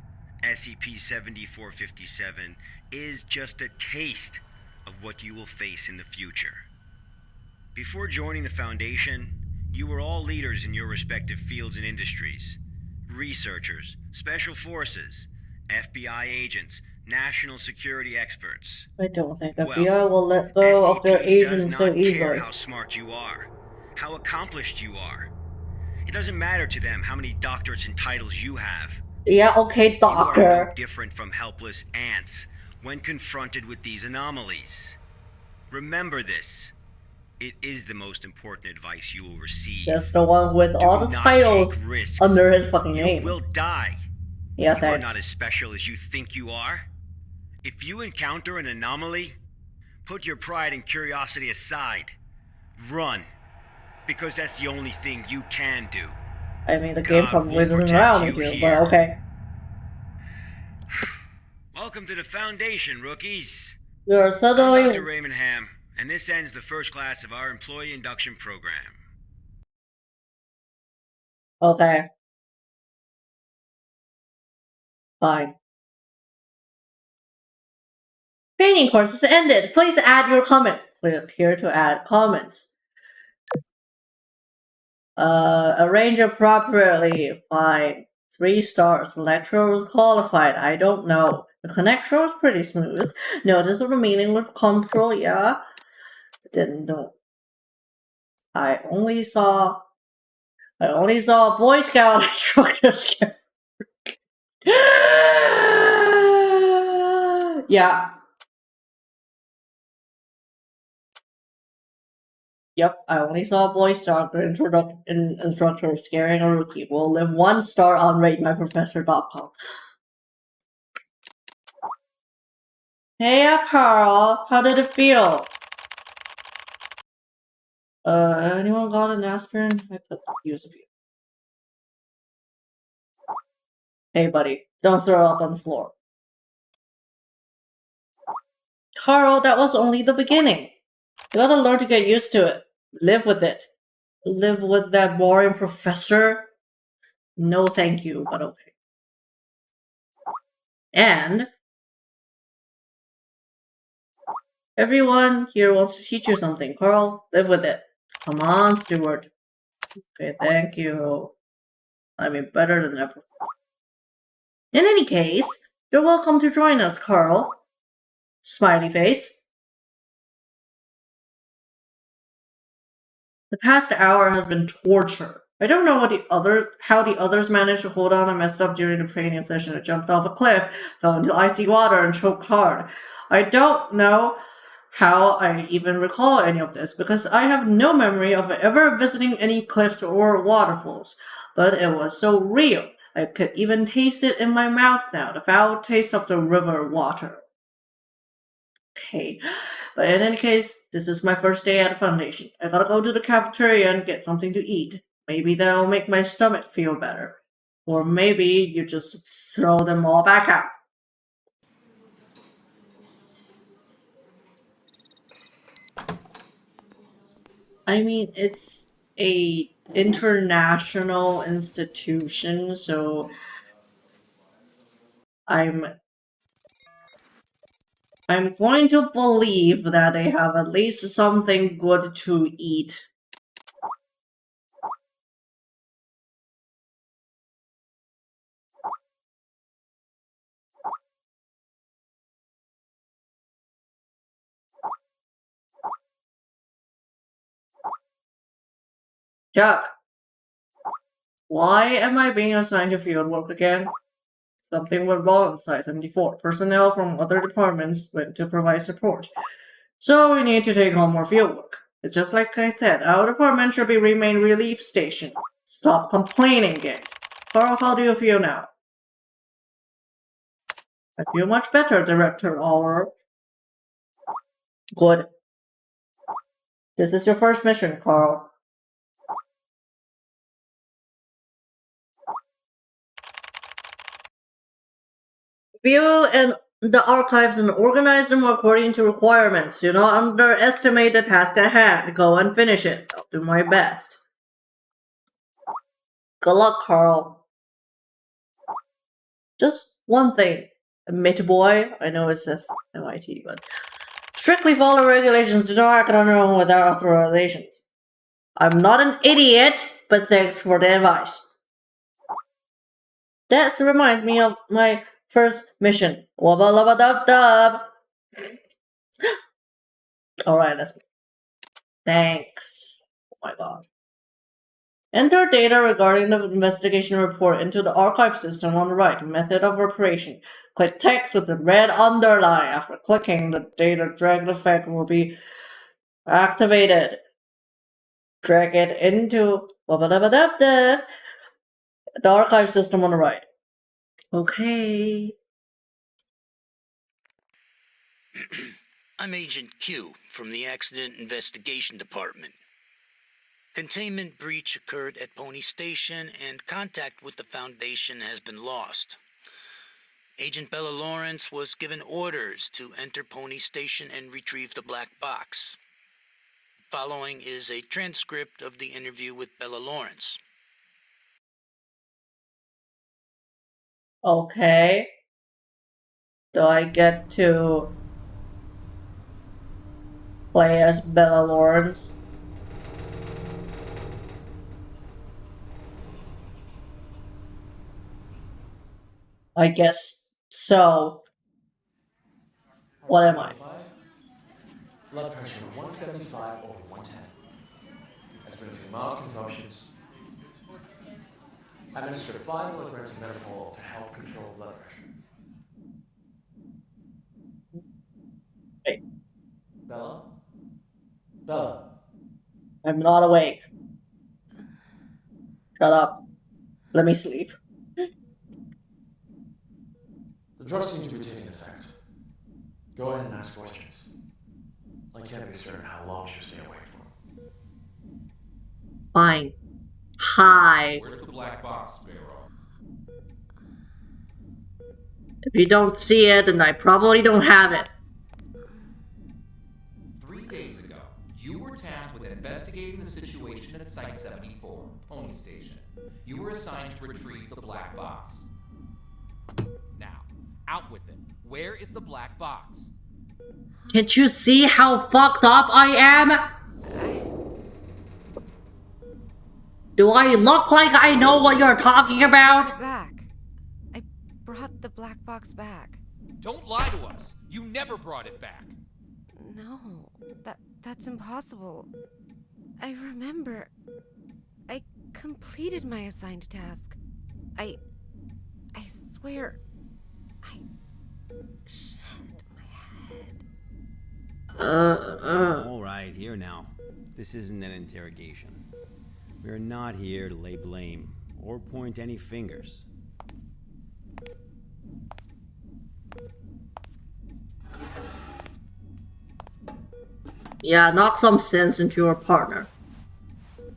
SCP-7457 is just a taste of what you will face in the future. Before joining the Foundation, you were all leaders in your respective fields and industries. Researchers, special forces, FBI agents, national security experts. I don't think Well, FBI will let go of their SCP agents does so not care easily. how smart you are, how accomplished you are. It doesn't matter to them how many doctorates and titles you have. Yeah, okay, You are no doctor. different from helpless ants when confronted with these anomalies. Remember this. It is the most important advice you will receive. That's the one with Do all the not titles take risks. under his fucking You name. will die. Yeah, You are thanks. not as special as you think you are. If you encounter an anomaly, put your pride and curiosity aside. Run. Because that's the only thing you can do. I mean, the game God probably will doesn't protect allow me you to, here. but okay. Welcome to the Foundation, rookies. You're I'm Dr. suddenly... Raymond Ham, and this ends the first class of our employee induction program. Okay. Fine. Training course is ended. Please add your comments. Click here to add comments. Arrange appropriately. Fine. 3 stars. Lecturer was qualified. I don't know. The connection was pretty smooth. Notice of the meeting with control, yeah? Didn't know. I only saw a Boy Scout instructor. Yeah. Yep, I only saw a Boy Scout instructor scaring a rookie. Will live 1 star on ratemyprofessor.com. Hey, Carl. How did it feel? Anyone got an aspirin? I could use a few. Hey, buddy. Don't throw up on the floor. Carl, that was only the beginning. You gotta learn to get used to it. Live with it. Live with that boring professor? No thank you, but okay. And everyone here wants to teach you something. Carl, live with it. Come on, Stuart. Okay, thank you. I mean, better than ever. In any case, you're welcome to join us, Carl. Smiley face. The past hour has been torture. I don't know how the others managed to hold on and messed up during the training session. I jumped off a cliff, fell into icy water, and choked hard. I don't know how I even recall any of this, because I have no memory of ever visiting any cliffs or waterfalls. But it was so real. I could even taste it in my mouth now, the foul taste of the river water. Okay, but in any case, this is my first day at the Foundation. I gotta go to the cafeteria and get something to eat. Maybe that'll make my stomach feel better. Or maybe you just throw them all back out. I mean, it's a international institution, so I'm going to believe that they have at least something good to eat. Chuck, why am I being assigned to field work again? Something went wrong on Site 74. Personnel from other departments went to provide support. So we need to take on more field work. It's just like I said, our department should be remain relief station. Stop complaining, Git. Carl, how do you feel now? I feel much better, Director Auer. Good. This is your first mission, Carl. View and the archives and organize them according to requirements. Do not underestimate the task at hand. Go and finish it. I'll do my best. Good luck, Carl. Just one thing. Admit boy, I know it says MIT, but strictly follow regulations. Do not act on your own without authorizations. I'm not an idiot, but thanks for the advice. That reminds me of my first mission. Wubba lubba dub dub. Alright, that's me. Thanks. Oh my god. Enter data regarding the investigation report into the archive system on the right. Method of operation. Click text with the red underline. After clicking, the data drag effect will be activated. Drag it into the archive system on the right. Okay. I'm Agent Q from the Accident Investigation Department. Containment breach occurred at Pony Station and contact with the Foundation has been lost. Agent Bella Lawrence was given orders to enter Pony Station and retrieve the black box. Following is a transcript of the interview with Bella Lawrence. Okay. Do I get to play as Bella Lawrence? I guess so. What am I? Blood pressure of 175 over 110. Experiencing mild convulsions. Administer 5 milligrams of metformin to help control blood pressure. Wait. Bella? Bella? I'm not awake. Shut up. Let me sleep. The drugs seem to be taking effect. Go ahead and ask questions. I can't be certain how long she'll stay awake for. Fine. Hi. Where's the black box, Sparrow? If you don't see it, then I probably don't have it. 3 days ago, you were tasked with investigating the situation at Site 74, Pony Station. You were assigned to retrieve the black box. Now, out with it. Where is the black box? Can't you see how fucked up I am? Do I look like I know what you're talking about? Back. I brought the black box back. Don't lie to us. You never brought it back. No, that's impossible. I remember. I completed my assigned task. I swear. Shit, my head. Alright, here now. This isn't an interrogation. We're not here to lay blame or point any fingers. Yeah, knock some sense into your partner.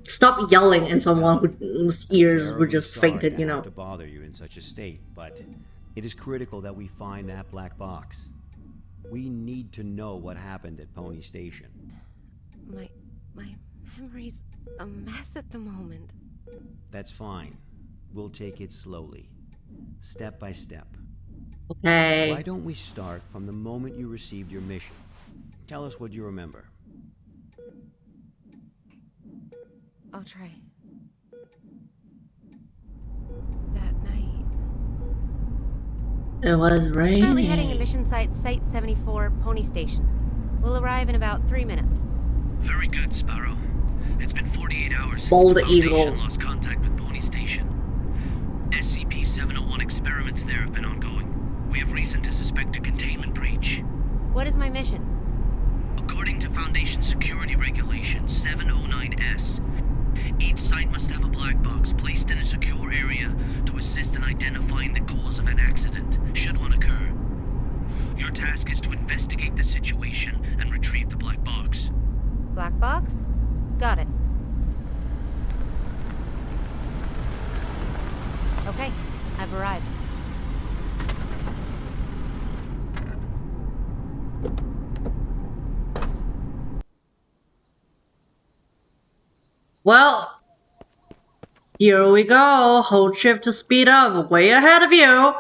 Stop yelling in someone whose ears were just fainted, you know. To bother you in such a state, but it is critical that we find that black box. We need to know what happened at Pony Station. My memory's a mess at the moment. That's fine. We'll take it slowly, step by step. Okay. Why don't we start from the moment you received your mission? Tell us what you remember. I'll try. That night. It was raining. Currently heading to mission site 74, Pony Station. We'll arrive in about 3 minutes. Very good, Sparrow. It's been 48 hours Bold since the Eagle. Foundation lost contact with Pony Station. SCP-701 experiments there have been ongoing. We have reason to suspect a containment breach. What is my mission? According to Foundation Security Regulation 709S, each site must have a black box placed in a secure area to assist in identifying the cause of an accident, should one occur. Your task is to investigate the situation and retrieve the black box. Black box? Got it. Okay, I've arrived. Well, here we go. Hold shift to speed up. Way ahead of you.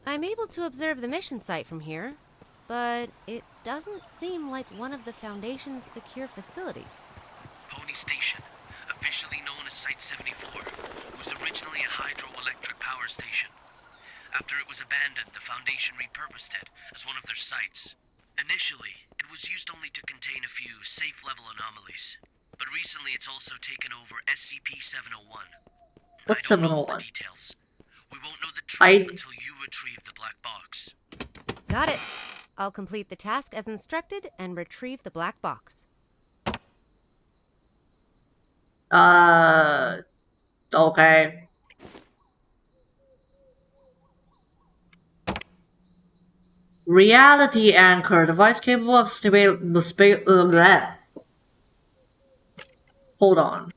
I'm able to observe the mission site from here, but it doesn't seem like one of the Foundation's secure facilities. Pony Station, officially known as Site 74, was originally a hydroelectric power station. After it was abandoned, the Foundation repurposed it as one of their sites. Initially, it was used only to contain a few safe-level anomalies. But recently it's also taken over SCP-701. What's I don't know all 701? the details. We won't know the I- truth until you retrieve the black box. Got it. I'll complete the task as instructed and retrieve the black box. Okay. Reality anchor device capable of Hold on.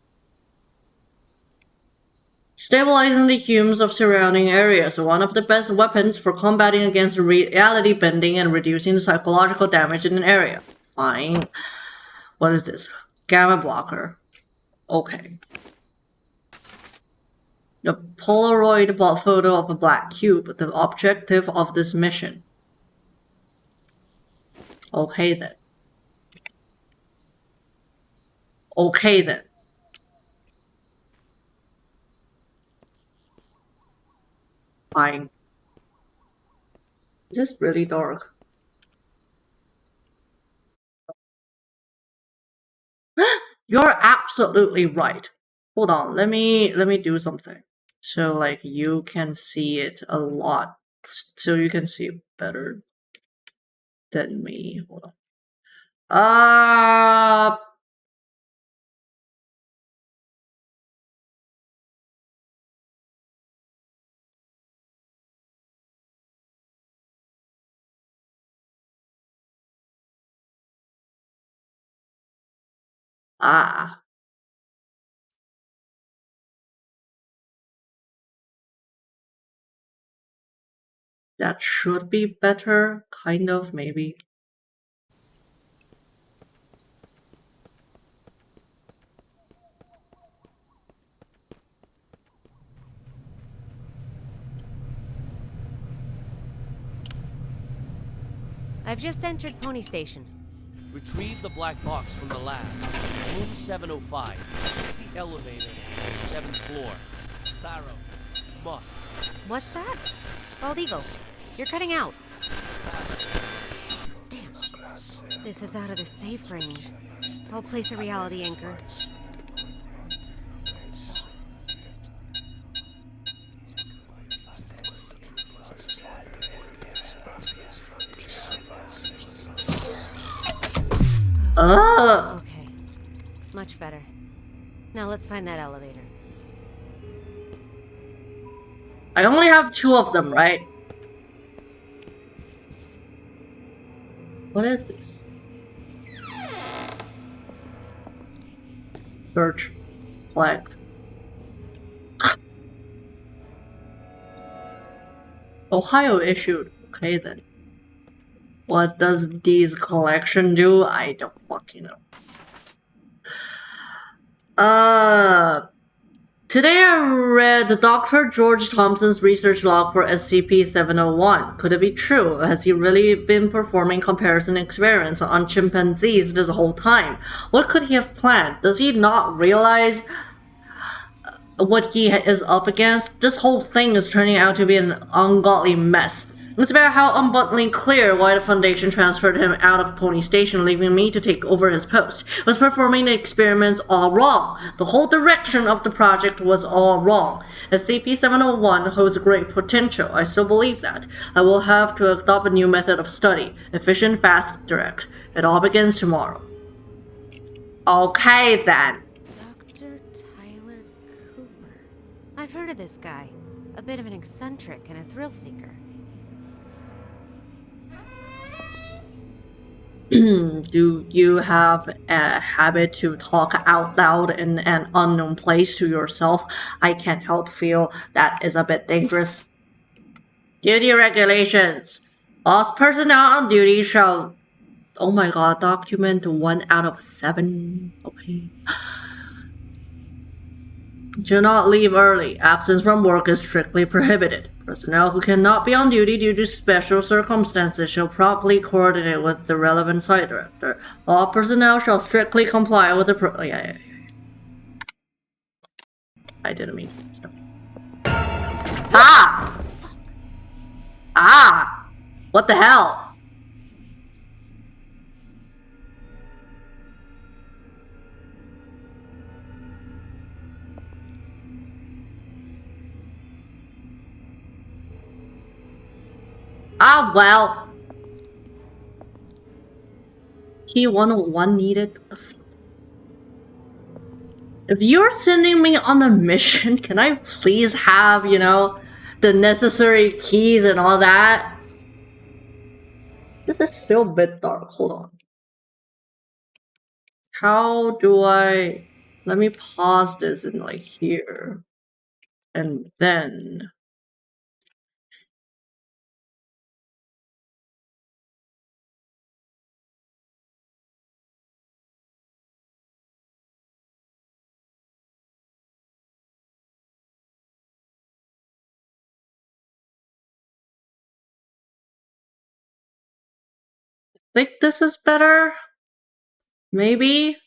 Stabilizing the humes of surrounding areas, one of the best weapons for combating against reality bending and reducing the psychological damage in an area. Fine. What is this? Gamma blocker. Okay. The Polaroid photo of a black cube, the objective of this mission. Okay then. Okay then. Fine. Is this really dark? You're absolutely right. Hold on, let me do something. So like you can see it a lot. So you can see it better than me. Hold on. Ah. That should be better, kind of, maybe. I've just entered Pony Station. Retrieve the black box from the lab. Room 705. Take the elevator. 7th floor. Sparrow. Must. What's that? Bald Eagle, you're cutting out. Damn. This is out of the safe range. I'll place a reality anchor. Okay. Much better. Now let's find that elevator. I only have 2 of them, right? What is this? Church flagged. Ohio issued. Okay then. What does these collection do? I don't fucking know. Today I read Dr. George Thompson's research log for SCP-701. Could it be true? Has he really been performing comparison experiments on chimpanzees this whole time? What could he have planned? Does he not realize what he is up against? This whole thing is turning out to be an ungodly mess. It's about how abundantly clear why the Foundation transferred him out of Pony Station, leaving me to take over his post. Was performing the experiments all wrong. The whole direction of the project was all wrong. SCP-701 holds great potential. I still believe that. I will have to adopt a new method of study. Efficient, fast, direct. It all begins tomorrow. Okay then. Dr. Tyler Cooper. I've heard of this guy. A bit of an eccentric and a thrill seeker. Do you have a habit to talk out loud in an unknown place to yourself? I can't help feel that is a bit dangerous. Duty regulations. All personnel on duty shall... Oh my god, document 1 out of 7. Okay. Do not leave early. Absence from work is strictly prohibited. Personnel who cannot be on duty due to special circumstances shall promptly coordinate with the relevant site director. All personnel shall strictly comply with the yeah. I didn't mean to. Ah! Ah! What the hell? Ah, well. Key 101 needed. If you're sending me on a mission, can I please have, you know, the necessary keys and all that? This is still a bit dark. Hold on. How do I... Let me pause this in, like, here. And then... think this is better? Maybe?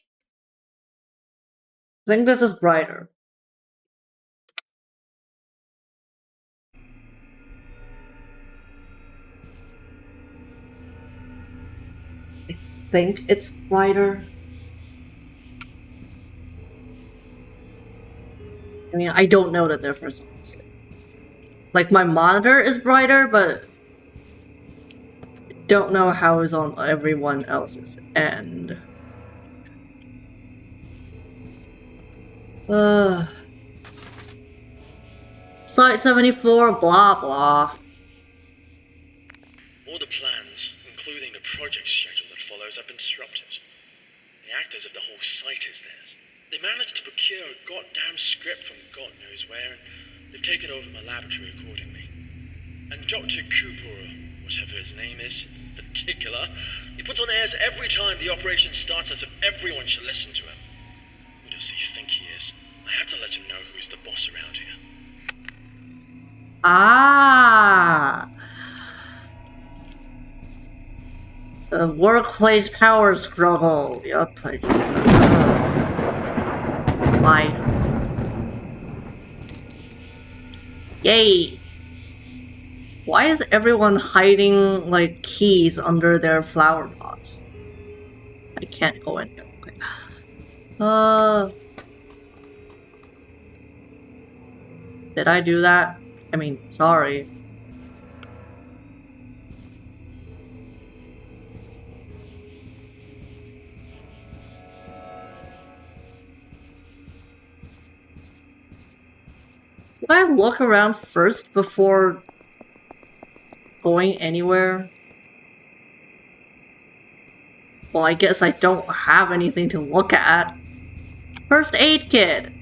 I think this is brighter. I think it's brighter. I mean, I don't know the difference, honestly. Like, my monitor is brighter, but I don't know how it's on everyone else's end. Site 74, blah blah. All the plans, including the project schedule that follows, have been disrupted. The actors of the whole site is theirs. They managed to procure a goddamn script from God knows where, and they've taken over my laboratory accordingly. And Dr. Cooper, or whatever his name is, in particular, he puts on airs every time the operation starts as if everyone should listen to him. Who does he think he is? I have to let him know who's the boss around here. Ah! The workplace power struggle. Yup, I do that. Why? Yay! Why is everyone hiding, like, keys under their flower pots? I can't go in here. Okay. Did I do that? I mean, sorry. Should I look around first before going anywhere? Well, I guess I don't have anything to look at. First aid kit.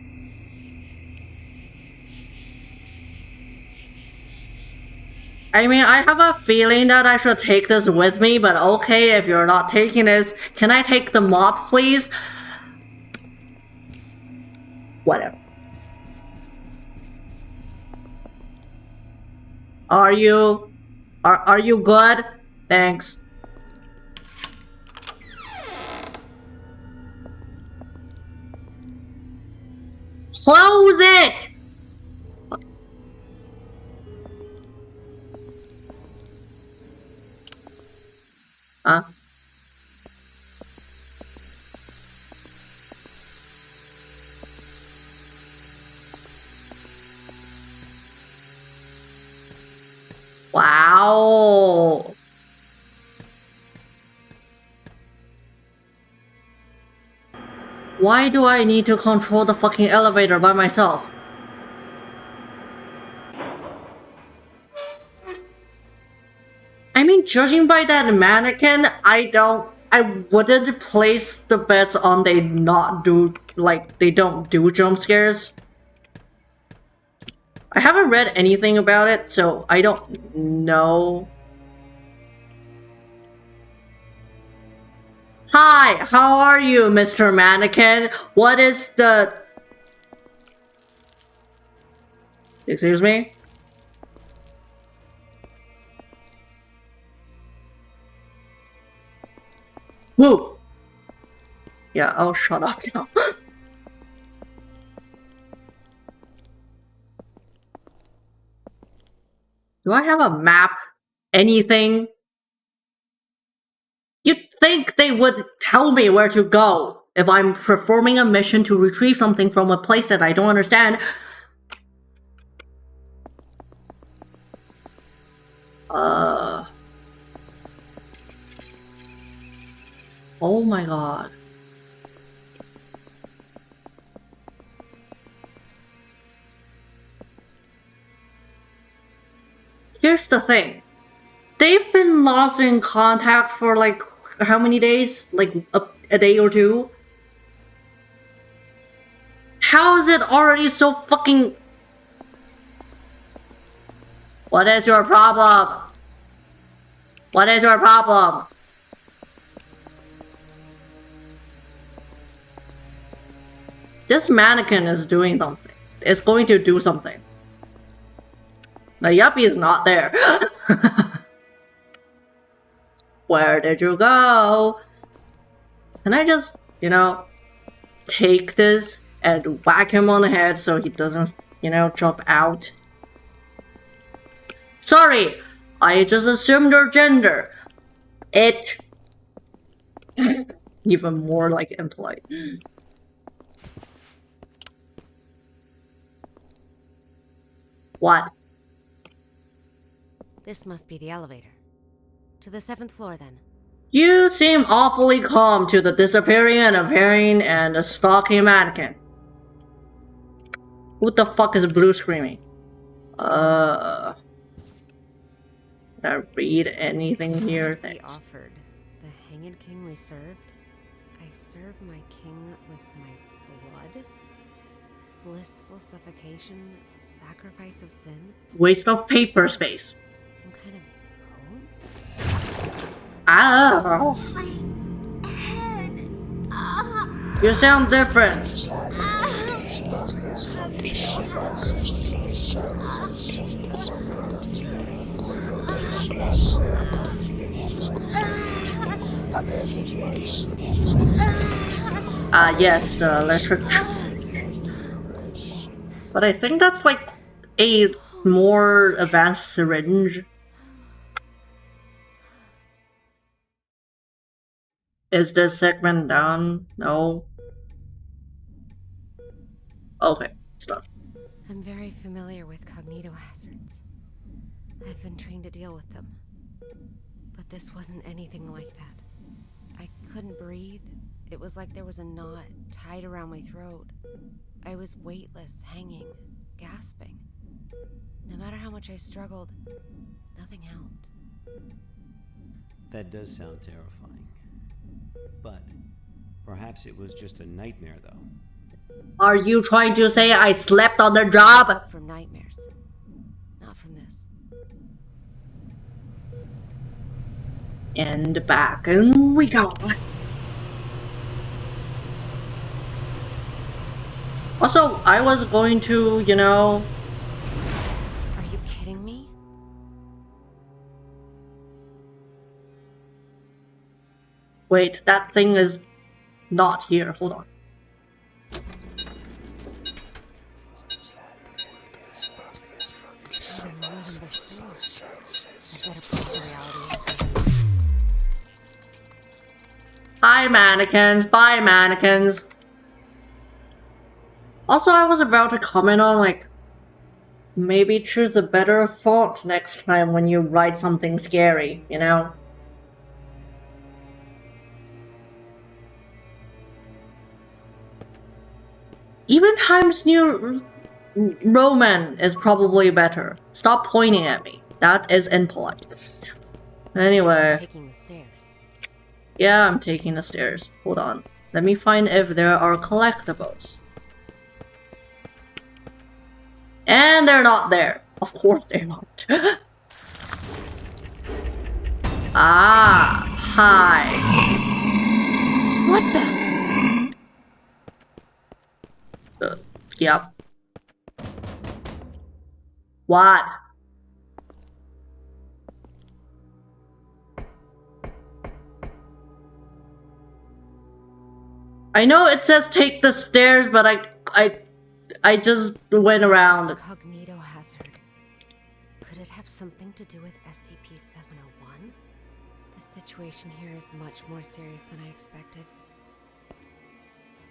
I mean, I have a feeling that I should take this with me, but okay, if you're not taking this, can I take the mop, please? Whatever. Are you good? Thanks. Close it! Huh? Wow. Why do I need to control the fucking elevator by myself? I mean, judging by that mannequin, I wouldn't place the bets on they don't do jump scares. I haven't read anything about it, so I don't know. Hi, how are you, Mr. Mannequin? What is the... Excuse me? Woo! Yeah, I'll shut up now. Do I have a map? Anything? You'd think they would tell me where to go if I'm performing a mission to retrieve something from a place that I don't understand. Oh my god. Here's the thing. They've been lost in contact for like how many days? Like a day or two? How is it already so fucking... What is your problem? What is your problem? This mannequin is doing something. It's going to do something. The yuppie is not there. Where did you go? Can I just, you know, take this and whack him on the head so he doesn't, you know, jump out? Sorry, I just assumed your gender. It. Even more like impolite. What? This must be the elevator. To the 7th floor, then. You seem awfully calm to the disappearing and appearing and a stalking mannequin. Who the fuck is blue screaming? Can I read anything here? Thanks. He offered. The Hanged King we served. I serve my king with my blood. Blissful suffocation. Sacrifice of sin. Waste of paper space. Some kind of poem? Ow! My head. You sound different. Yes, the electric. But I think that's like a more advanced syringe. Is this segment done? No. Okay, stop. I'm very familiar with cognito hazards. I've been trained to deal with them. But this wasn't anything like that. I couldn't breathe. It was like there was a knot tied around my throat. I was weightless, hanging, gasping. No matter how much I struggled, nothing helped. That does sound terrifying. But perhaps it was just a nightmare, though. Are you trying to say I slept on the job? From nightmares. Not from this. And back, and we go. Also, I was going to, you know... Are you kidding me? Wait, that thing is not here. Hold on. It's even more than before. I better put the reality. Hi, mannequins. Bye, mannequins. Also, I was about to comment on, like, maybe choose a better font next time when you write something scary, you know? Even Times New Roman is probably better. Stop pointing at me. That is impolite. Anyway. Taking the stairs. Yeah, I'm taking the stairs. Hold on. Let me find if there are collectibles. And they're not there. Of course they're not. Ah, hi. What the? Yep. What? I know it says take the stairs, but I just went around. Cognito hazard. Could it have something to do with SCP-701? The situation here is much more serious than I expected.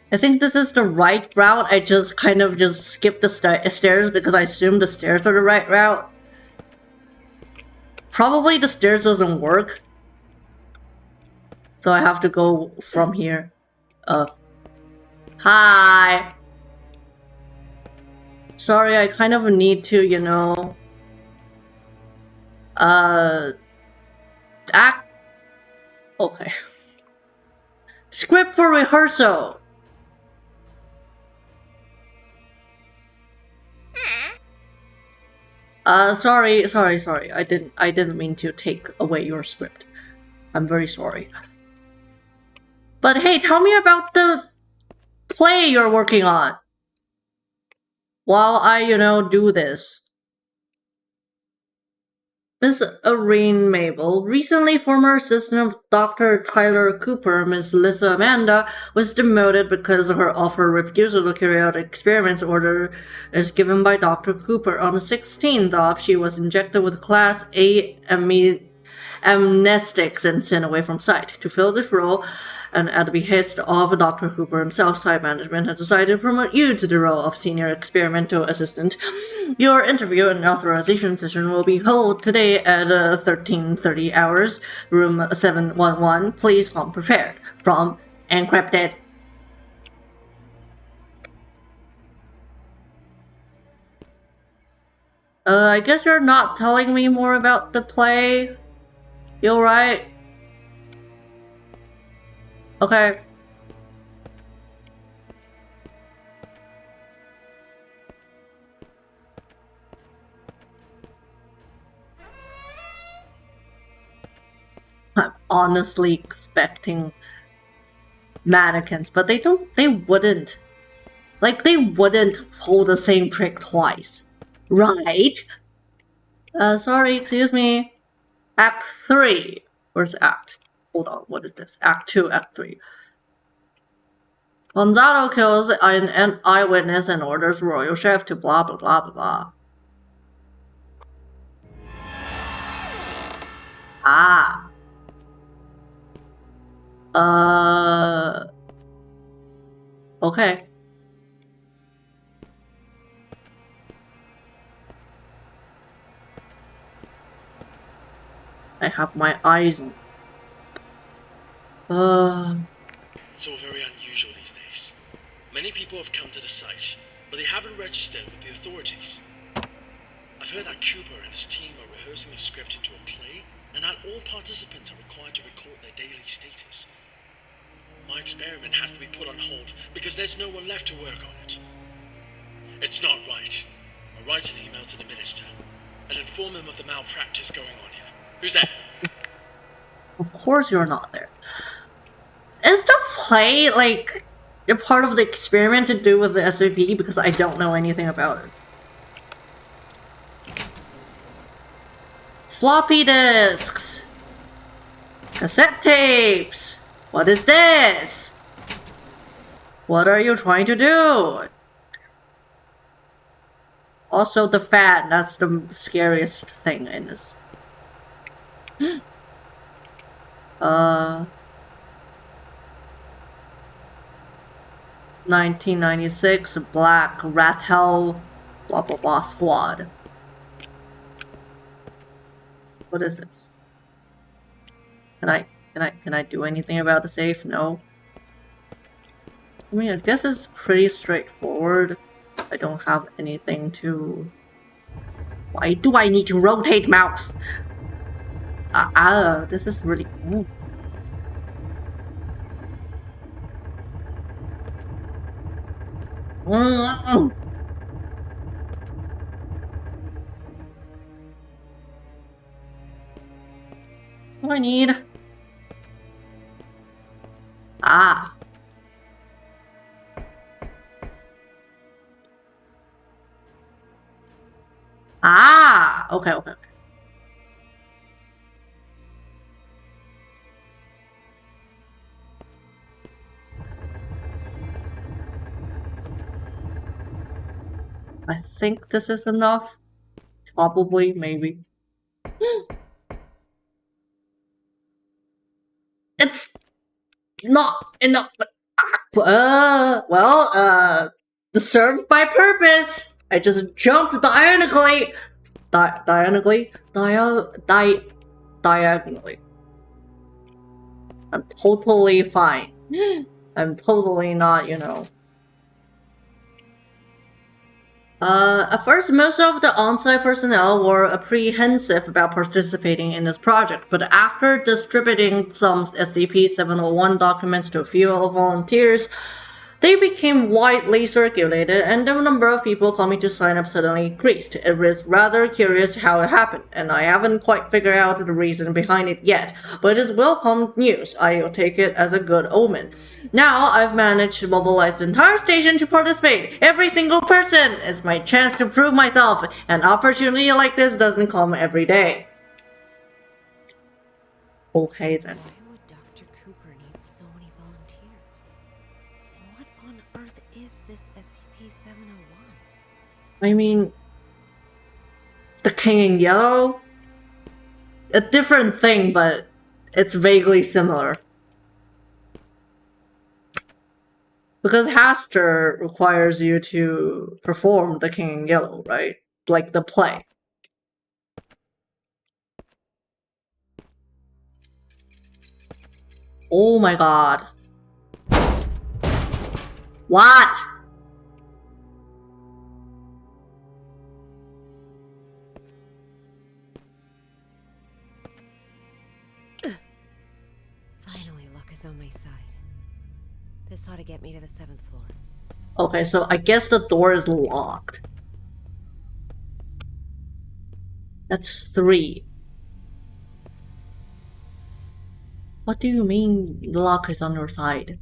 I think this is the right route. I just kind of just skipped the stairs because I assumed the stairs are the right route. Probably the stairs doesn't work. So I have to go from here. Hi. Sorry, I kind of need to, you know... act... Okay. Script for rehearsal! Sorry. I didn't mean to take away your script. I'm very sorry. But hey, tell me about the play you're working on. While I, you know, do this. Miss Irene Mabel, recently former assistant of Dr. Tyler Cooper, Miss Lisa Amanda, was demoted because of her offer refusal to carry out experiments order is given by Dr. Cooper. On the 16th off, she was injected with Class A amnestics and sent away from site. To fill this role, and at the behest of Dr. Cooper himself, site management has decided to promote you to the role of senior experimental assistant. Your interview and authorization session will be held today at 13:30 hours, room 711. Please come prepared. From Encrypted. I guess you're not telling me more about the play. You alright? Okay. I'm honestly expecting mannequins, but they wouldn't. Like, they wouldn't pull the same trick twice. Right? Sorry, excuse me. Act 3. Where's Act? Hold on, what is this? Act 2, Act 3. Gonzalo kills an eyewitness and orders royal chef to blah blah blah blah blah. Ah. Okay. I have my eyes on. It's all very unusual these days. Many people have come to the site, but they haven't registered with the authorities. I've heard that Cooper and his team are rehearsing a script into a play, and that all participants are required to record their daily status. My experiment has to be put on hold because there's no one left to work on it. It's not right. I'll write an email to the minister and inform him of the malpractice going on here. Who's there? Of course you're not there. Is the play, like, a part of the experiment to do with the SCP? Because I don't know anything about it. Floppy disks! Cassette tapes! What is this? What are you trying to do? Also the fan, that's the scariest thing in this. 1996 Black Rattel blah blah blah squad. What is this? Can I do anything about the safe? No. I mean, I guess it's pretty straightforward. I don't have anything to... Why do I need to rotate mouse? This is really... Ooh. What do I need? Ah. Ah! Okay, okay. I think this is enough. Probably, maybe. It's not enough. Served my purpose. I just jumped diagonally. Diagonally. I'm totally fine. I'm totally not, you know. At first, most of the on-site personnel were apprehensive about participating in this project, but after distributing some SCP-701 documents to a few volunteers, they became widely circulated, and the number of people coming to sign up suddenly increased. It is rather curious how it happened, and I haven't quite figured out the reason behind it yet, but it is welcome news. I'll take it as a good omen. Now I've managed to mobilize the entire station to participate. Every single person is my chance to prove myself. An opportunity like this doesn't come every day. Okay then. Why would Dr. Cooper need so many volunteers? And what on earth is this SCP-701? I mean, the King in Yellow? A different thing, but it's vaguely similar. Because Haster requires you to perform the King in Yellow, right? Like the play. Oh my god. What? Finally, luck is on my side. This ought to get me to the 7th floor. Okay, so I guess the door is locked. That's 3. What do you mean the lock is on your side?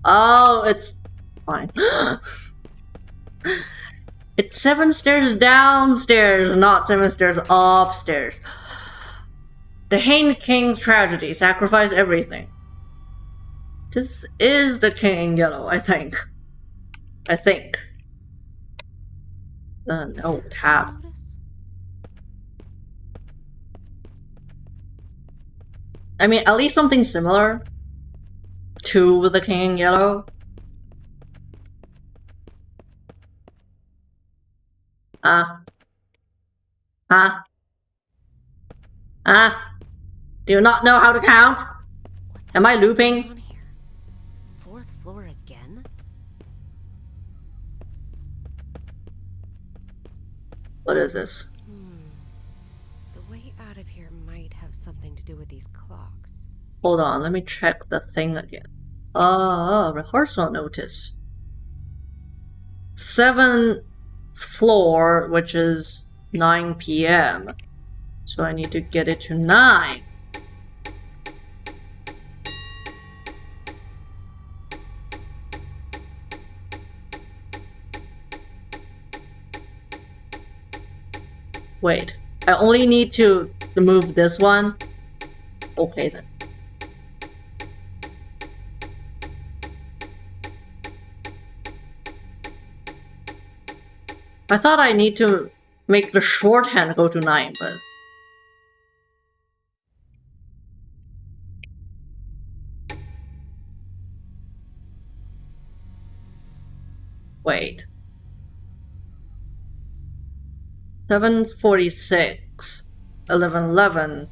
Oh, it's fine. It's 7 stairs downstairs, not 7 stairs upstairs. The Hain King's tragedy, sacrifice everything. This is the King in Yellow, I think. No, tab. I mean, at least something similar to the King in Yellow. Do you not know how to count? Am I looping? 4th floor again? What is this? The way out of here might have something to do with these clocks. Hold on, let me check the thing again. Rehearsal notice. 7th floor, which is 9 p.m. So I need to get it to 9. Wait, I only need to move this one? Okay then. I thought I need to make the shorthand go to 9, but... Wait. 7:46. 11:11.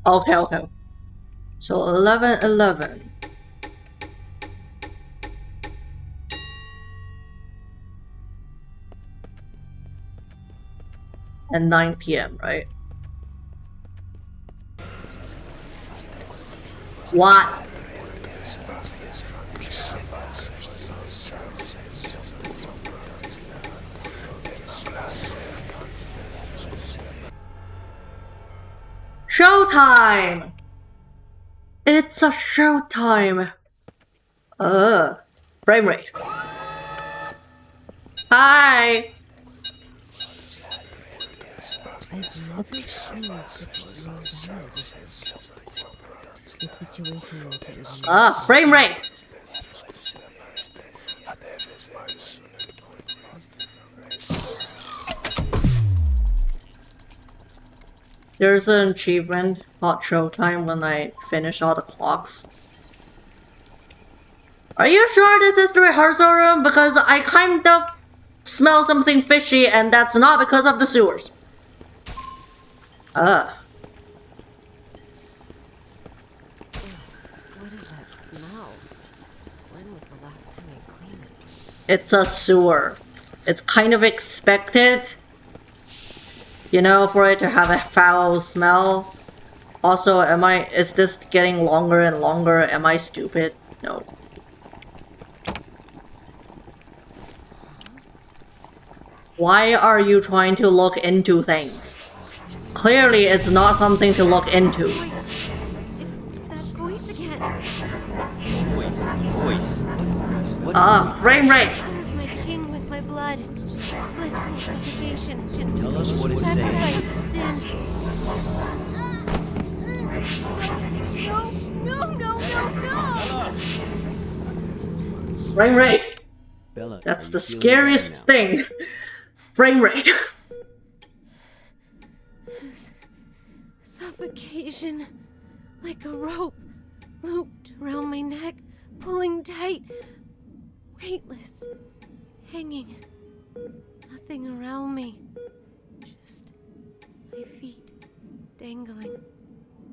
Okay. So 11:11. And 9 p.m., right? What? Showtime! It's a showtime! Frame rate. Hi! I've never seen such low value. The situation like it was Frame rate! There's an achievement called Showtime when I finish all the clocks. Are you sure this is the rehearsal room? Because I kind of smell something fishy and that's not because of the sewers. What is that smell? When was the last time I cleaned this place? It's a sewer. It's kind of expected, you know, for it to have a foul smell. Also, is this getting longer and longer? Am I stupid? No. Why are you trying to look into things? Clearly, it's not something to look into. That voice again. Voice. Frame rate. Serve my king with my blood. Blissful suffocation. Tell us what it's Sacrifice of sin. No. Frame rate. Bella, That's are the you feeling scariest better now? thing. Frame rate. Suffocation. Like a rope. Looped around my neck. Pulling tight. Weightless. Hanging. Nothing around me. Just my feet. Dangling.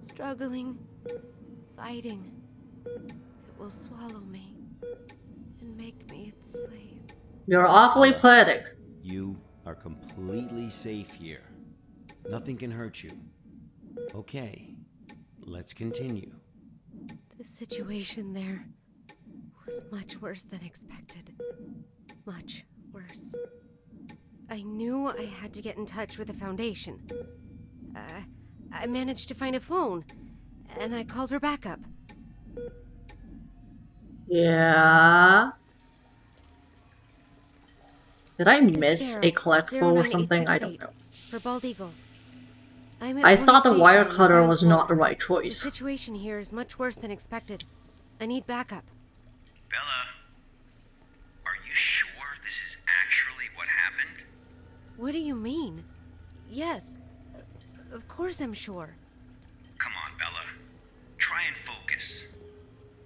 Struggling. Fighting. It will swallow me. And make me its slave. You're awfully pathetic. You are completely safe here. Nothing can hurt you. Okay, let's continue. The situation there was much worse than expected. Much worse. I knew I had to get in touch with the Foundation. I managed to find a phone, and I called for backup. Yeah. Did I This is miss Sparrow, a collectible or something? I don't 09868, know. For Bald Eagle. I'm at I Pony thought the Station wire on the cutter 7th was floor. not the right The choice. situation here is much worse than expected. I need backup. Bella, are you sure this is actually what happened? What do you mean? Yes. Of course I'm sure. Come on, Bella. Try and focus.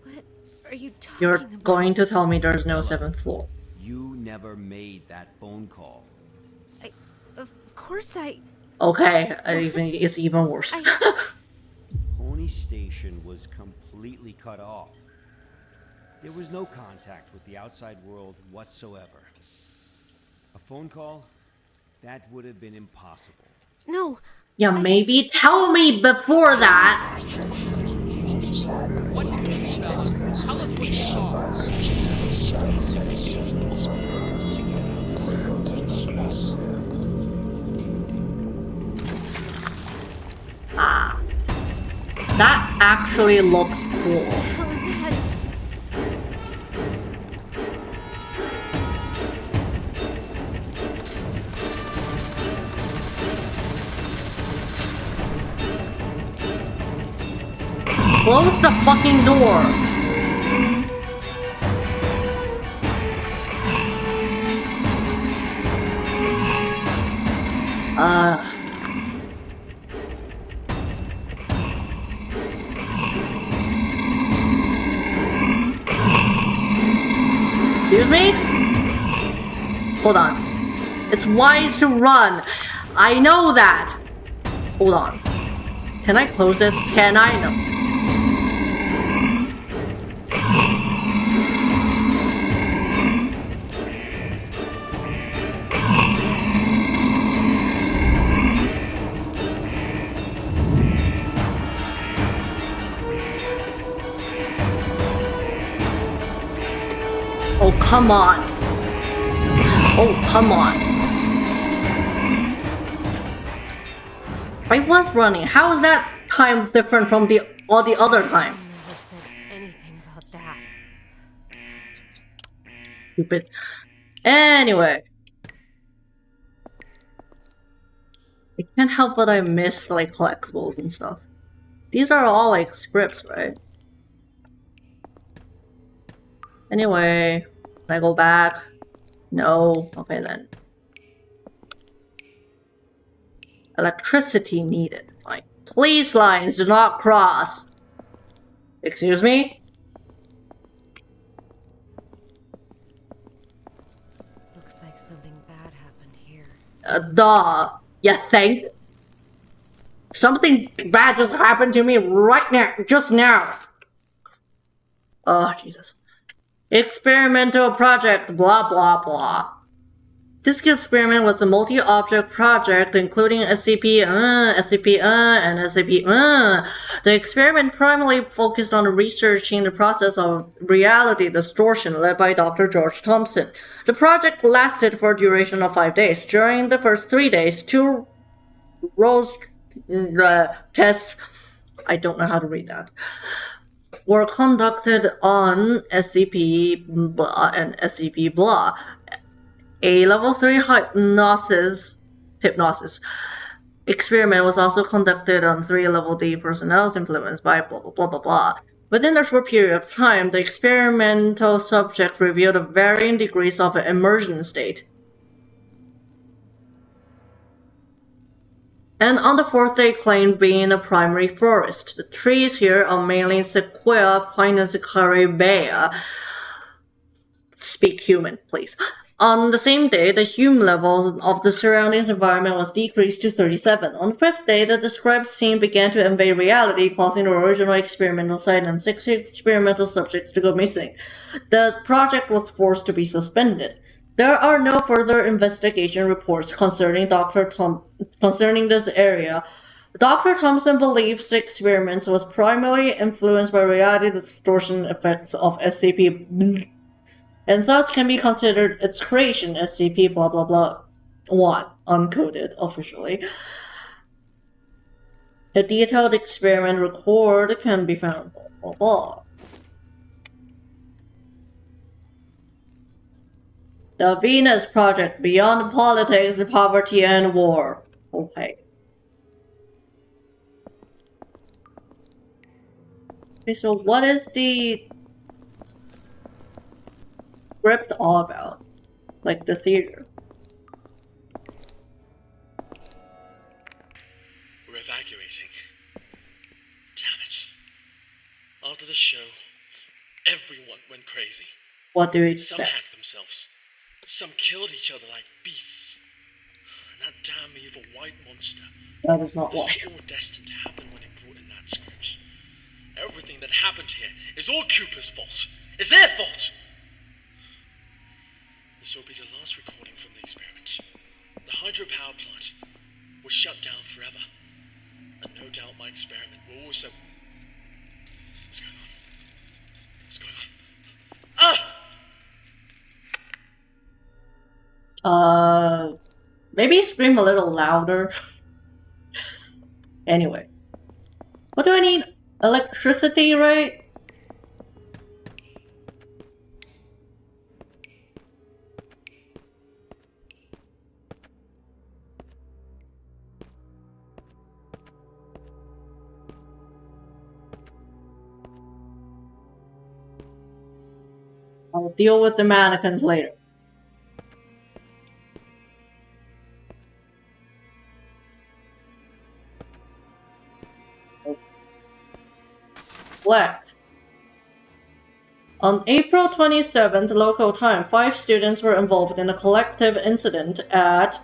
What are you talking You're about? going to tell me there's no 7th floor. You never made that phone call. Of course I... Okay, it's even worse. Pony Station was completely cut off. There was no contact with the outside world whatsoever. A phone call? That would have been impossible. No. Yeah, maybe tell me before that. What did you see, Bella? Tell us what you saw. Ah. That actually looks cool. How is that? Close the fucking door. Excuse me? Hold on. It's wise to run. I know that. Hold on. Can I close this? Can I? No. Oh, come on. Oh, come on. I was running. How is that time different from all the other time? Never said anything about that. Bastard. Stupid. Anyway. I can't help but I miss like collectibles and stuff. These are all like scripts, right? Anyway, can I go back? No. Okay then. Electricity needed. Fine. Please lines do not cross. Excuse me? Looks like something bad happened here. Duh. You think? Something bad just happened to me right now. Just now. Oh, Jesus. Experimental project, blah blah blah. This experiment was a multi-object project including SCP, SCP, and SCP, The experiment primarily focused on researching the process of reality distortion led by Dr. George Thompson. The project lasted for a duration of 5 days. During the first 3 days, 2 rows tests, I don't know how to read that, were conducted on SCP blah and SCP blah. A level 3 hypnosis experiment was also conducted on 3 level D personnel influenced by blah blah blah blah blah. Within a short period of time, the experimental subjects revealed varying degrees of immersion state. And on the 4th day claimed being a primary forest. The trees here are mainly Sequoia Pinus caribea. Speak human, please. On the same day, the hume level of the surrounding environment was decreased to 37. On the 5th day, the described scene began to invade reality, causing the original experimental site and 6 experimental subjects to go missing. The project was forced to be suspended. There are no further investigation reports concerning this area. Dr. Thompson believes the experiment was primarily influenced by reality distortion effects of SCP and thus can be considered its creation, SCP blah blah blah 1, uncoded officially. A detailed experiment record can be found, blah blah blah. The Venus Project, Beyond Politics, Poverty, and War. Okay. Okay, so what is the script all about? Like the theater. We're evacuating. Damn it. After the show, everyone went crazy. What do you Some expect? hacked themselves. Some killed each other like beasts. And that damn evil white monster. That is not was what. all destined to happen when he brought in that script. Everything that happened here is all Cooper's fault. It's their fault! This will be the last recording from the experiment. The hydropower plant was shut down forever. And no doubt my experiment will also... What's going on? What's going on? Ah! Maybe scream a little louder. Anyway. What do I need? Electricity, right? I'll deal with the mannequins later. Left. On April 27th local time, 5 students were involved in a collective incident at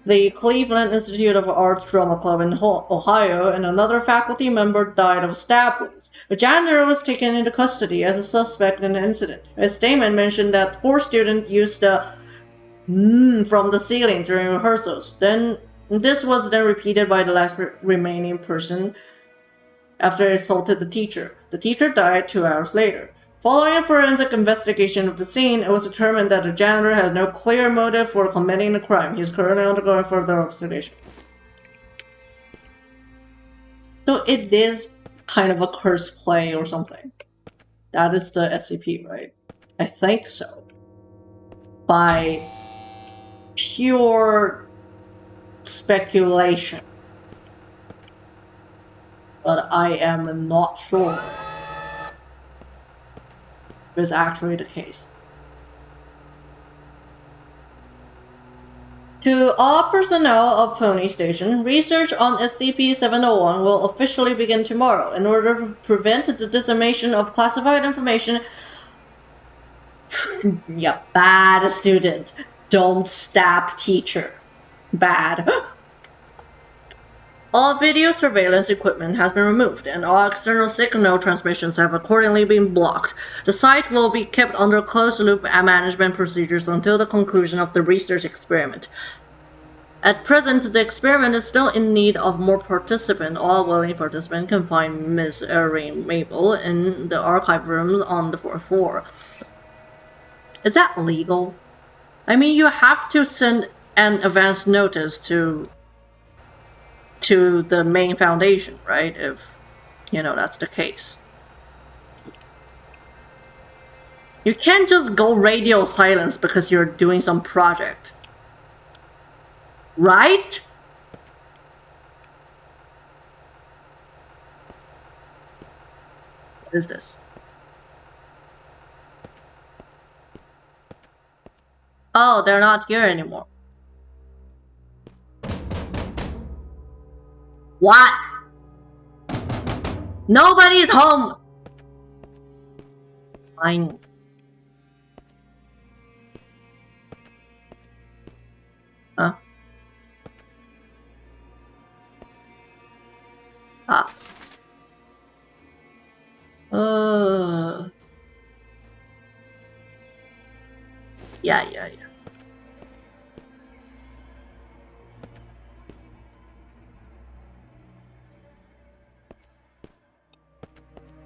the Cleveland Institute of Arts Drama Club in Ohio, and another faculty member died of stab wounds. A janitor was taken into custody as a suspect in the incident. A statement mentioned that 4 students used the from the ceiling during rehearsals. This was then repeated by the last remaining person after it assaulted the teacher. The teacher died 2 hours later. Following a forensic investigation of the scene, it was determined that the janitor had no clear motive for committing the crime. He is currently undergoing further observation. So it is kind of a curse play or something. That is the SCP, right? I think so. By pure speculation. But I am not sure if it's actually the case. To all personnel of Pony Station, research on SCP-701 will officially begin tomorrow. In order to prevent the dissemination of classified information... Yeah, bad student. Don't stab teacher. Bad. All video surveillance equipment has been removed, and all external signal transmissions have accordingly been blocked. The site will be kept under closed-loop management procedures until the conclusion of the research experiment. At present, the experiment is still in need of more participants. All willing participants can find Miss Irene Mabel in the archive room on the 4th floor. Is that legal? I mean, you have to send an advance notice to the main foundation, right? If, you know, that's the case. You can't just go radio silence because you're doing some project. Right? What is this? Oh, they're not here anymore. What? Nobody at home! Fine. Huh? Ah. Yeah.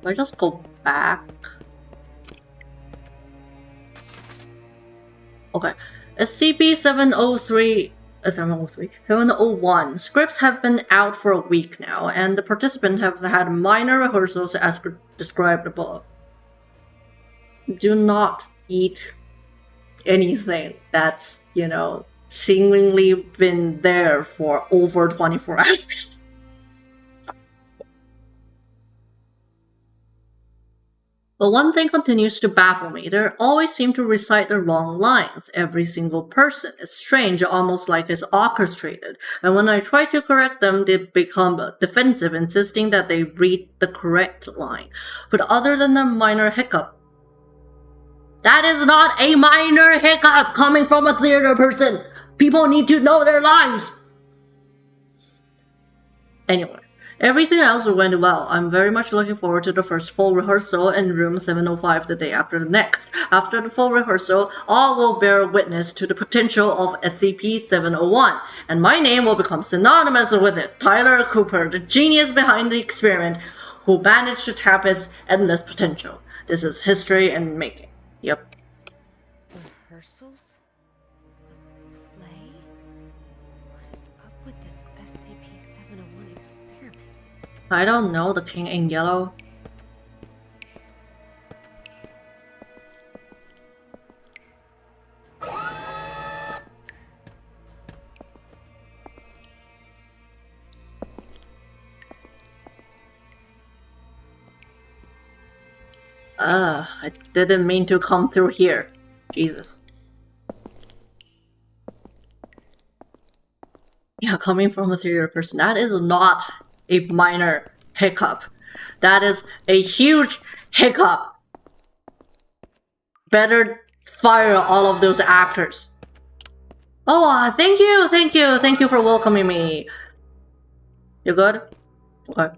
I just go back. Okay. SCP-703... 701. Scripts have been out for a week now, and the participants have had minor rehearsals as described above. Do not eat anything that's, you know, seemingly been there for over 24 hours. But one thing continues to baffle me. They always seem to recite the wrong lines, every single person. It's strange, almost like it's orchestrated. And when I try to correct them, they become defensive, insisting that they read the correct line. But other than a minor hiccup, that is not a minor hiccup coming from a theater person! People need to know their lines! Anyway. Everything else went well. I'm very much looking forward to the first full rehearsal in room 705 the day after the next. After the full rehearsal, all will bear witness to the potential of SCP-701, and my name will become synonymous with it. Tyler Cooper, the genius behind the experiment, who managed to tap its endless potential. This is history in making. Yep. Rehearsals? A play? What is up with this SCP-701 experiment? I don't know, the king in yellow. I didn't mean to come through here. Jesus. Yeah, coming from a theater person, that is not a minor hiccup. That is a huge hiccup. Better fire all of those actors. Oh, thank you for welcoming me. You good? Okay.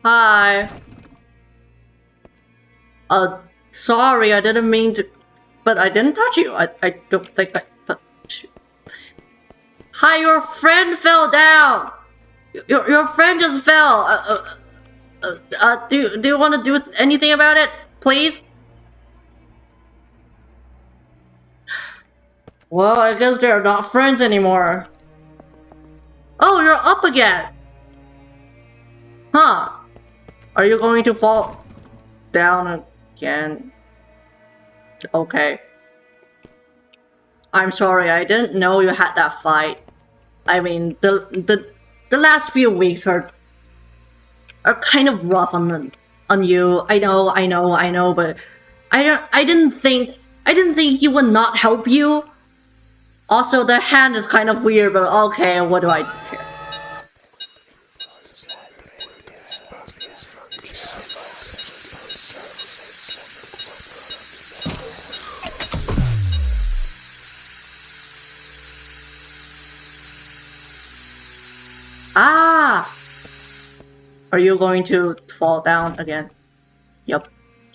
Hi. Sorry, I didn't mean to, but I didn't touch you. I don't think I touched you. Hi, your friend fell down. Your friend just fell. Do you want to do anything about it, please? Well, I guess they're not friends anymore. Oh, you're up again. Huh? Are you going to fall down again? Okay. I'm sorry, I didn't know you had that fight. I mean, the last few weeks are kind of rough on you. I know, but I didn't think you would not help you. Also, the hand is kind of weird, but okay, what do I care? Ah! Are you going to fall down again? Yep.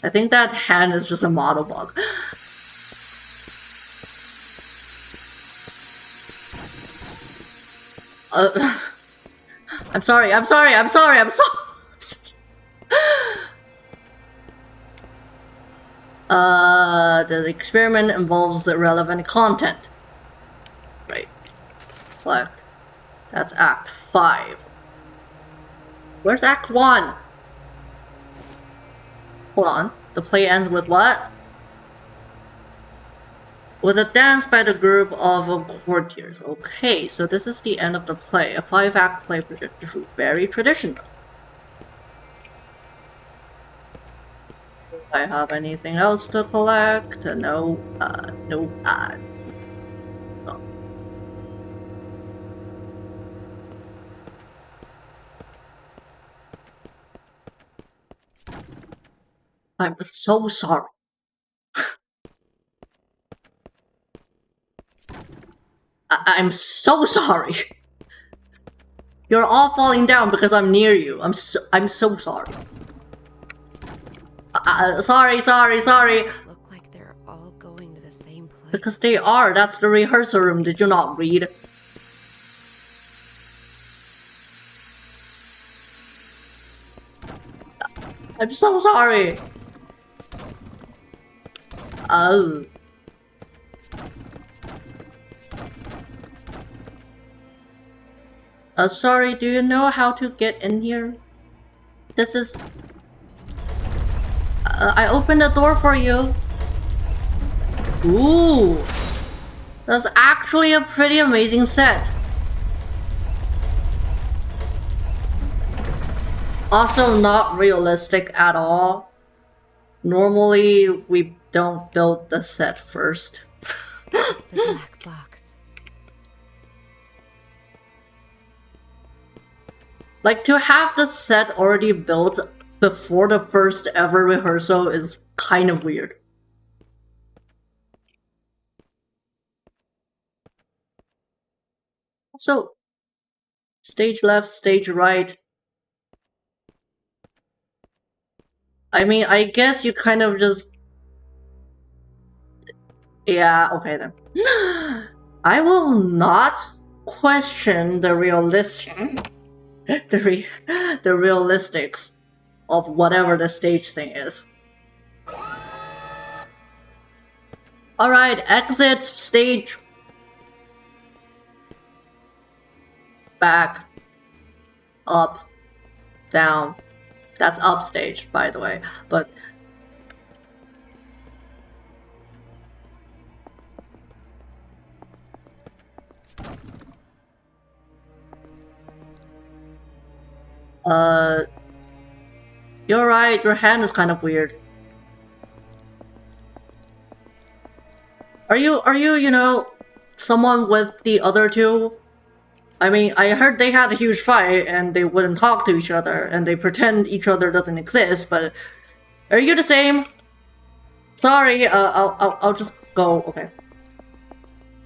I think that hand is just a model bug. I'm sorry. The experiment involves the relevant content. Right. Select. That's Act 5. Where's Act 1? Hold on. The play ends with what? With a dance by the group of courtiers. Okay, so this is the end of the play. A 5-act play projected. Very traditional. Do I have anything else to collect? No. No. No. I'm so sorry. I'm so sorry. You're all falling down because I'm near you. I'm so sorry. Sorry. Look like they're all going to the same place. Because they are. That's the rehearsal room. Did you not read? I'm so sorry. Oh. Sorry, do you know how to get in here? This is... I opened the door for you. Ooh. That's actually a pretty amazing set. Also not realistic at all. Normally, we don't build the set first. The black box. Like, to have the set already built before the first ever rehearsal is kind of weird. So, stage left, stage right. I mean, I guess you kind of just... Yeah, okay then. I will not question the the realistics of whatever the stage thing is. Alright, exit stage. Back. Up. Down. That's up stage, by the way. But you're right, your hand is kind of weird. Are you, you know, someone with the other two? I mean, I heard they had a huge fight and they wouldn't talk to each other and they pretend each other doesn't exist, but are you the same? Sorry, I'll just go, okay.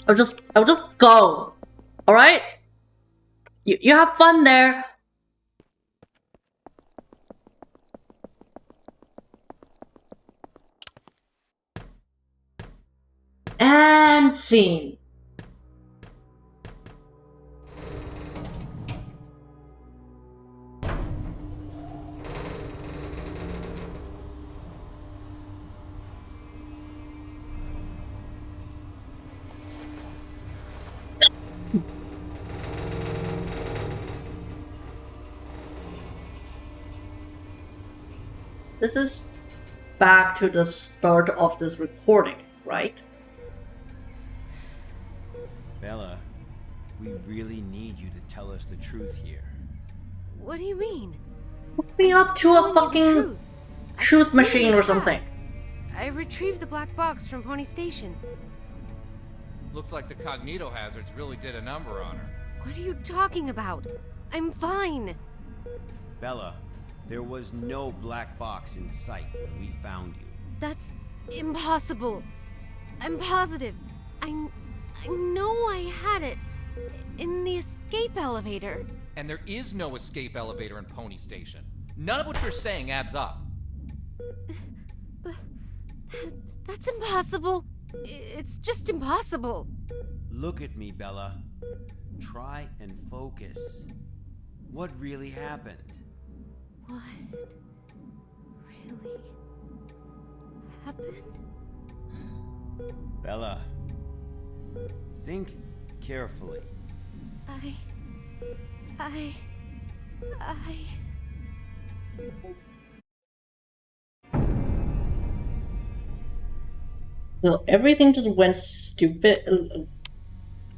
I'll just go. Alright? You have fun there. And scene. This is back to the start of this recording, right? Bella, we really need you to tell us the truth here. What do you mean? Hook me up to a fucking truth machine or something. I retrieved the black box from Pony Station. Looks like the cognito hazards really did a number on her. What are you talking about? I'm fine. Bella, there was no black box in sight when we found you. That's impossible. I'm positive. I know I had it in the escape elevator. And there is no escape elevator in Pony Station. None of what you're saying adds up. But that's impossible. It's just impossible. Look at me, Bella. Try and focus. What really happened? What really happened? Bella, think carefully. So everything just went stupid.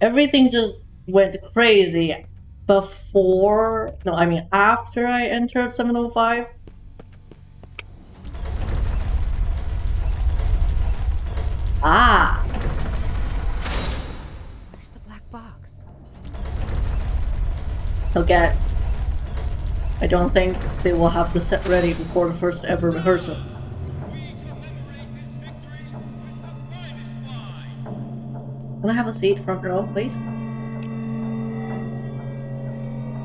Everything just went crazy before... No, I mean after I entered 705. Ah! Where's the black box? Okay. I don't think they will have the set ready before the first ever rehearsal. Can I have a seat front row, please?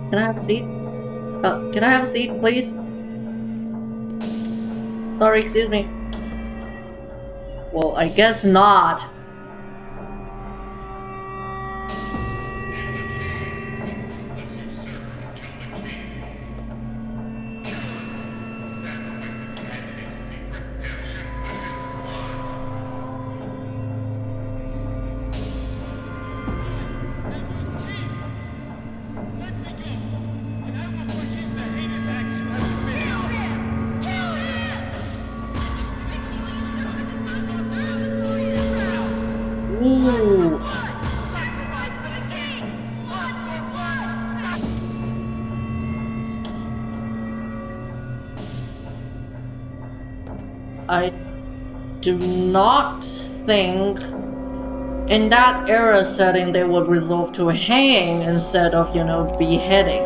Can I have a seat? Can I have a seat, please? Sorry, excuse me. Well, I guess not. Ooh. I do not think in that era setting they would resort to hanging instead of, you know, beheading.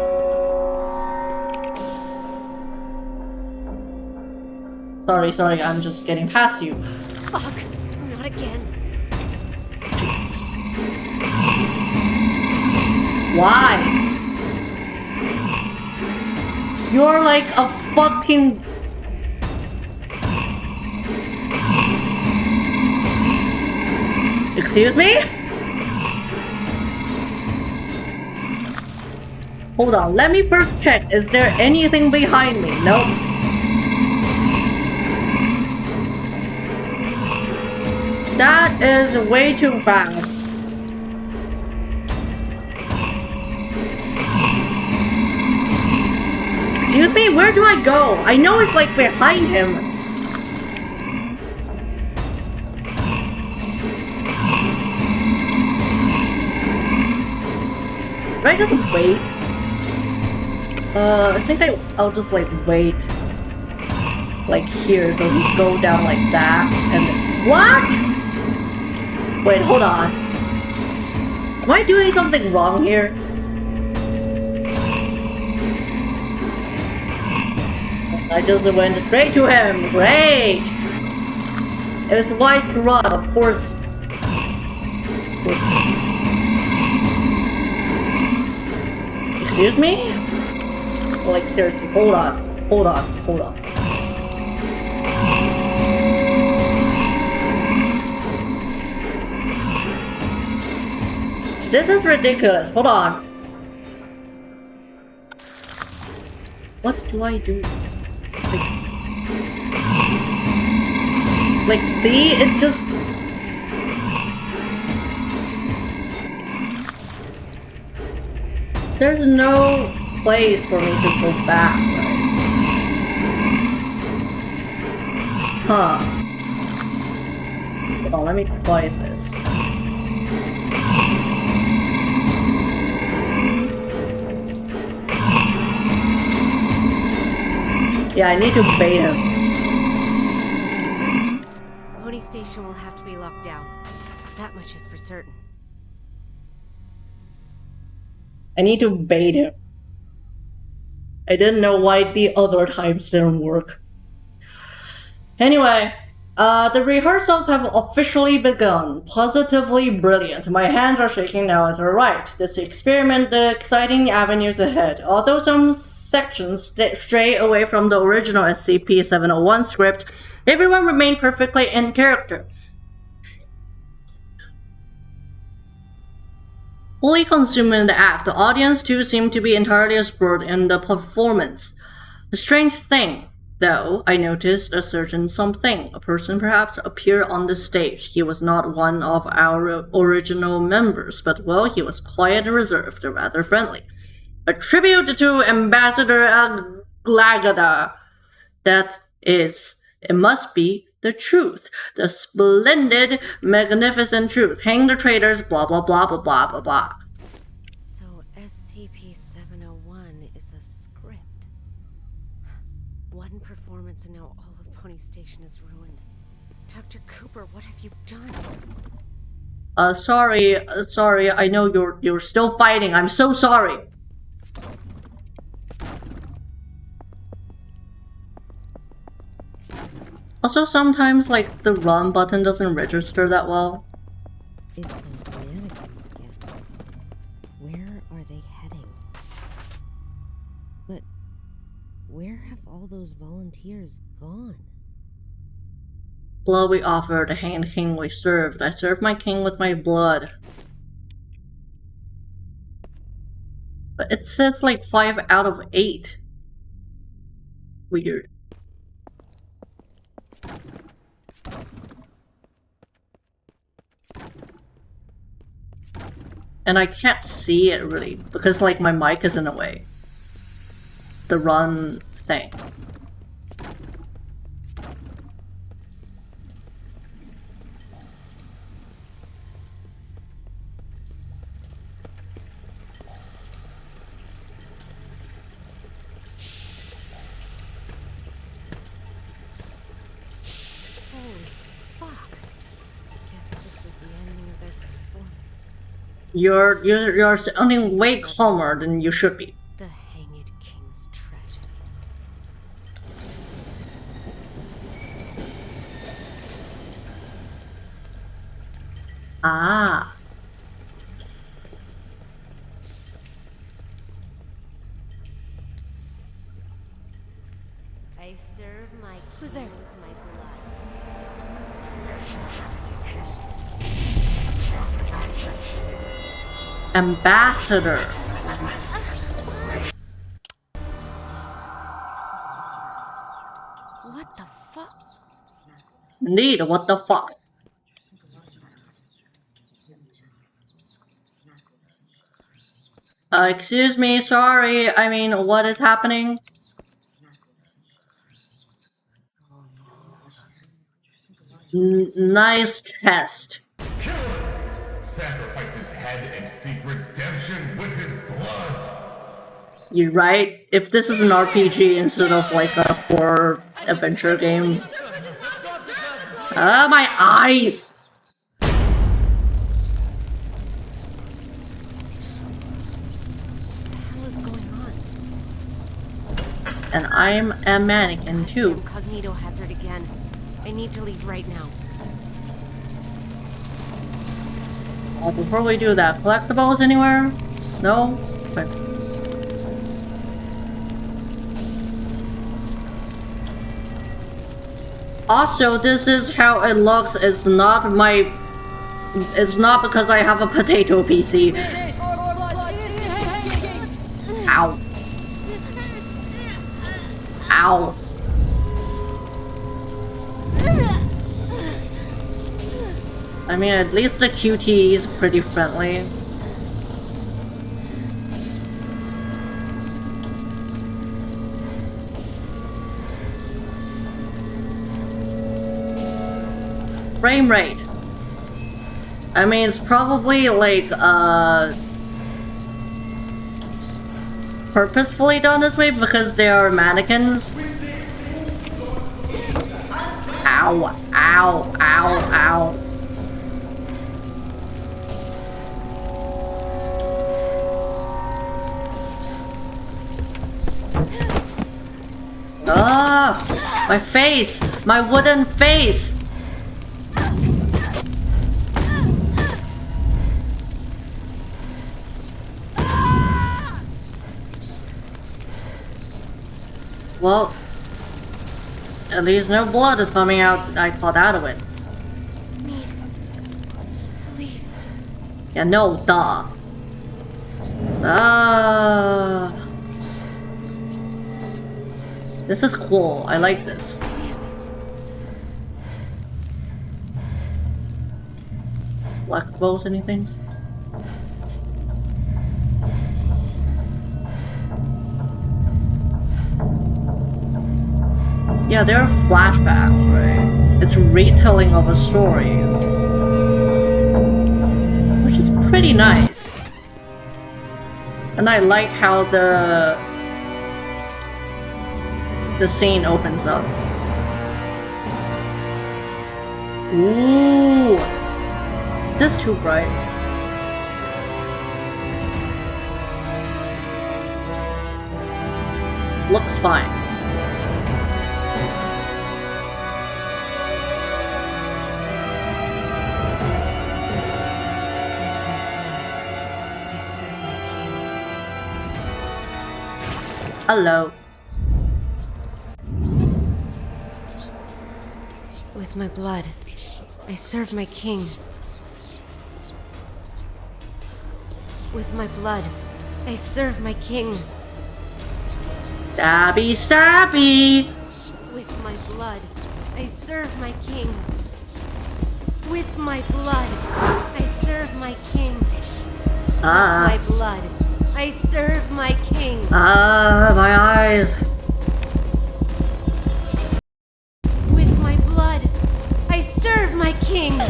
Sorry, I'm just getting past you. Fuck! Not again. Why? You're like a fucking... Excuse me? Hold on, let me first check. Is there anything behind me? Nope. That is way too fast. Excuse me, where do I go? I know it's like behind him. Should I just wait? I think I'll just like wait. Like here, so we go down like that, and then... What? Wait, hold on. Am I doing something wrong here? I just went straight to him. Great! It's white run, of course. Excuse me? Like, seriously, hold on. Hold on. Hold on. This is ridiculous. Hold on. What do I do? Like, see? It just... There's no place for me to go back, right? Huh. Hold on, let me try this. Yeah, I need to bait him. Pony Station will have to be locked down. That much is for certain. I need to bait him. I didn't know why the other times didn't work. Anyway, the rehearsals have officially begun. Positively brilliant. My hands are shaking now as I write. This experiment, the exciting avenues ahead. Although some sections stray away from the original SCP-701 script, everyone remained perfectly in character. Fully consumed in the act, the audience too seemed to be entirely absorbed in the performance. A strange thing, though, I noticed a certain something. A person perhaps appeared on the stage. He was not one of our original members, but well, he was quiet and reserved, rather friendly. A tribute to Ambassador Glagada. That is, it must be the truth. The splendid, magnificent truth. Hang the traitors, blah blah blah blah blah blah blah. So SCP-701 is a script. One performance and now all of Pony Station is ruined. Dr. Cooper, what have you done? Sorry, I know you're still fighting. I'm so sorry. Also, sometimes, like, the run button doesn't register that well. It's those mannequins again. Where are they heading? But where have all those volunteers gone? Blood we offered, the hanged king we served. I served my king with my blood. But it says like 5 out of 8. Weird. And I can't see it really, because like my mic is in the way. The run thing. Holy fuck. Guess this is the ending of their performance. You're sounding way calmer than you should be. The Hanged King's tragedy. Ah. I serve my Who's there? With my blood. Ambassador. What the fuck? Indeed, what the fuck? Excuse me, sorry. I mean, what is happening? Nice chest. Sacrifice his head and seek redemption with his blood. You're right. If this is an RPG instead of like a horror adventure game. Ah, my eyes! And I'm a mannequin too. Incognito hazard again. I need to leave right now. Before we do that, collectibles anywhere? No? Okay. Also, this is how it looks. It's not my... It's not because I have a potato PC. Ow. Ow. I mean, at least the QT is pretty friendly. Frame rate. I mean, it's probably like, purposefully done this way because they are mannequins. Ow, ow, ow, ow. Ah, my face, my wooden face. Well, at least no blood is coming out. I caught out of it. Need to leave. Yeah, no, duh. This is cool. I like this. Black bows, anything? Yeah, there are flashbacks, right? It's a retelling of a story. Which is pretty nice. And I like how the scene opens up. Ooh! This too bright. Looks fine. Hello. With my blood, I serve my king. With my blood, I serve my king. Stabby, stabby! With my blood, I serve my king. With my blood, I serve my king. Ah. With my blood, I serve my king. Ah, my eyes. With my blood, I serve my king.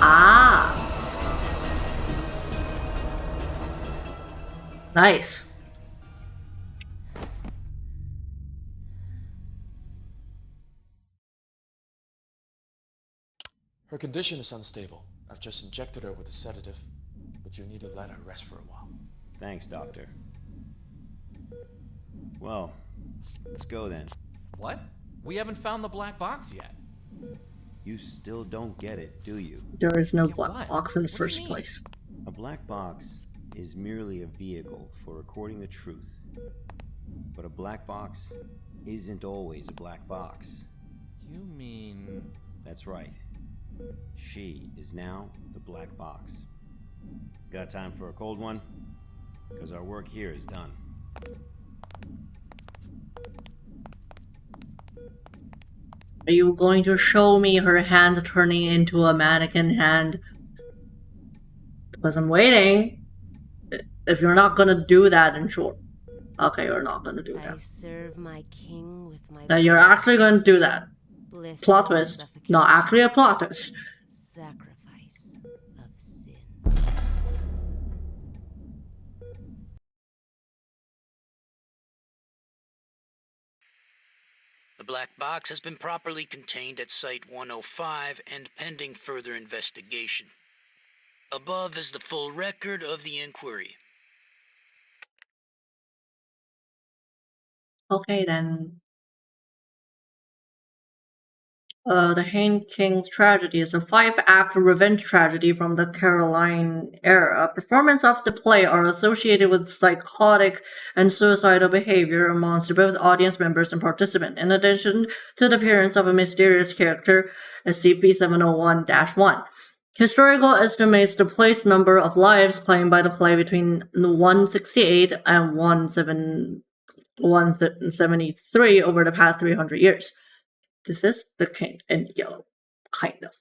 Ah. Nice. Her condition is unstable. I've just injected her with a sedative, but you need to let her rest for a while. Thanks, Doctor. Well, let's go then. What? We haven't found the black box yet. You still don't get it, do you? There is no Yeah, black what? box in the What do you first mean? place. A black box is merely a vehicle for recording the truth But a black box isn't always a black box. You mean... That's right. She is now the black box. Got time for a cold one? Because our work here is done. Are you going to show me her hand turning into a mannequin hand? Because I'm waiting. If you're not gonna do that, then sure. Okay, you're not gonna do I that. serve my king with my Now you're actually gonna do that. bliss Plot and twist. suffocation. Not actually a plot twist. Sacrifice of sin. The black box has been properly contained at Site-105 and pending further investigation. Above is the full record of the inquiry. Okay then. The Hain King's Tragedy is a 5-act revenge tragedy from the Caroline era. Performance of the play are associated with psychotic and suicidal behavior amongst both audience members and participants, in addition to the appearance of a mysterious character, SCP-701-1. Historical estimates the play's number of lives claimed by the play between 168 and 173 over the past 300 years. This is the king in yellow, kind of.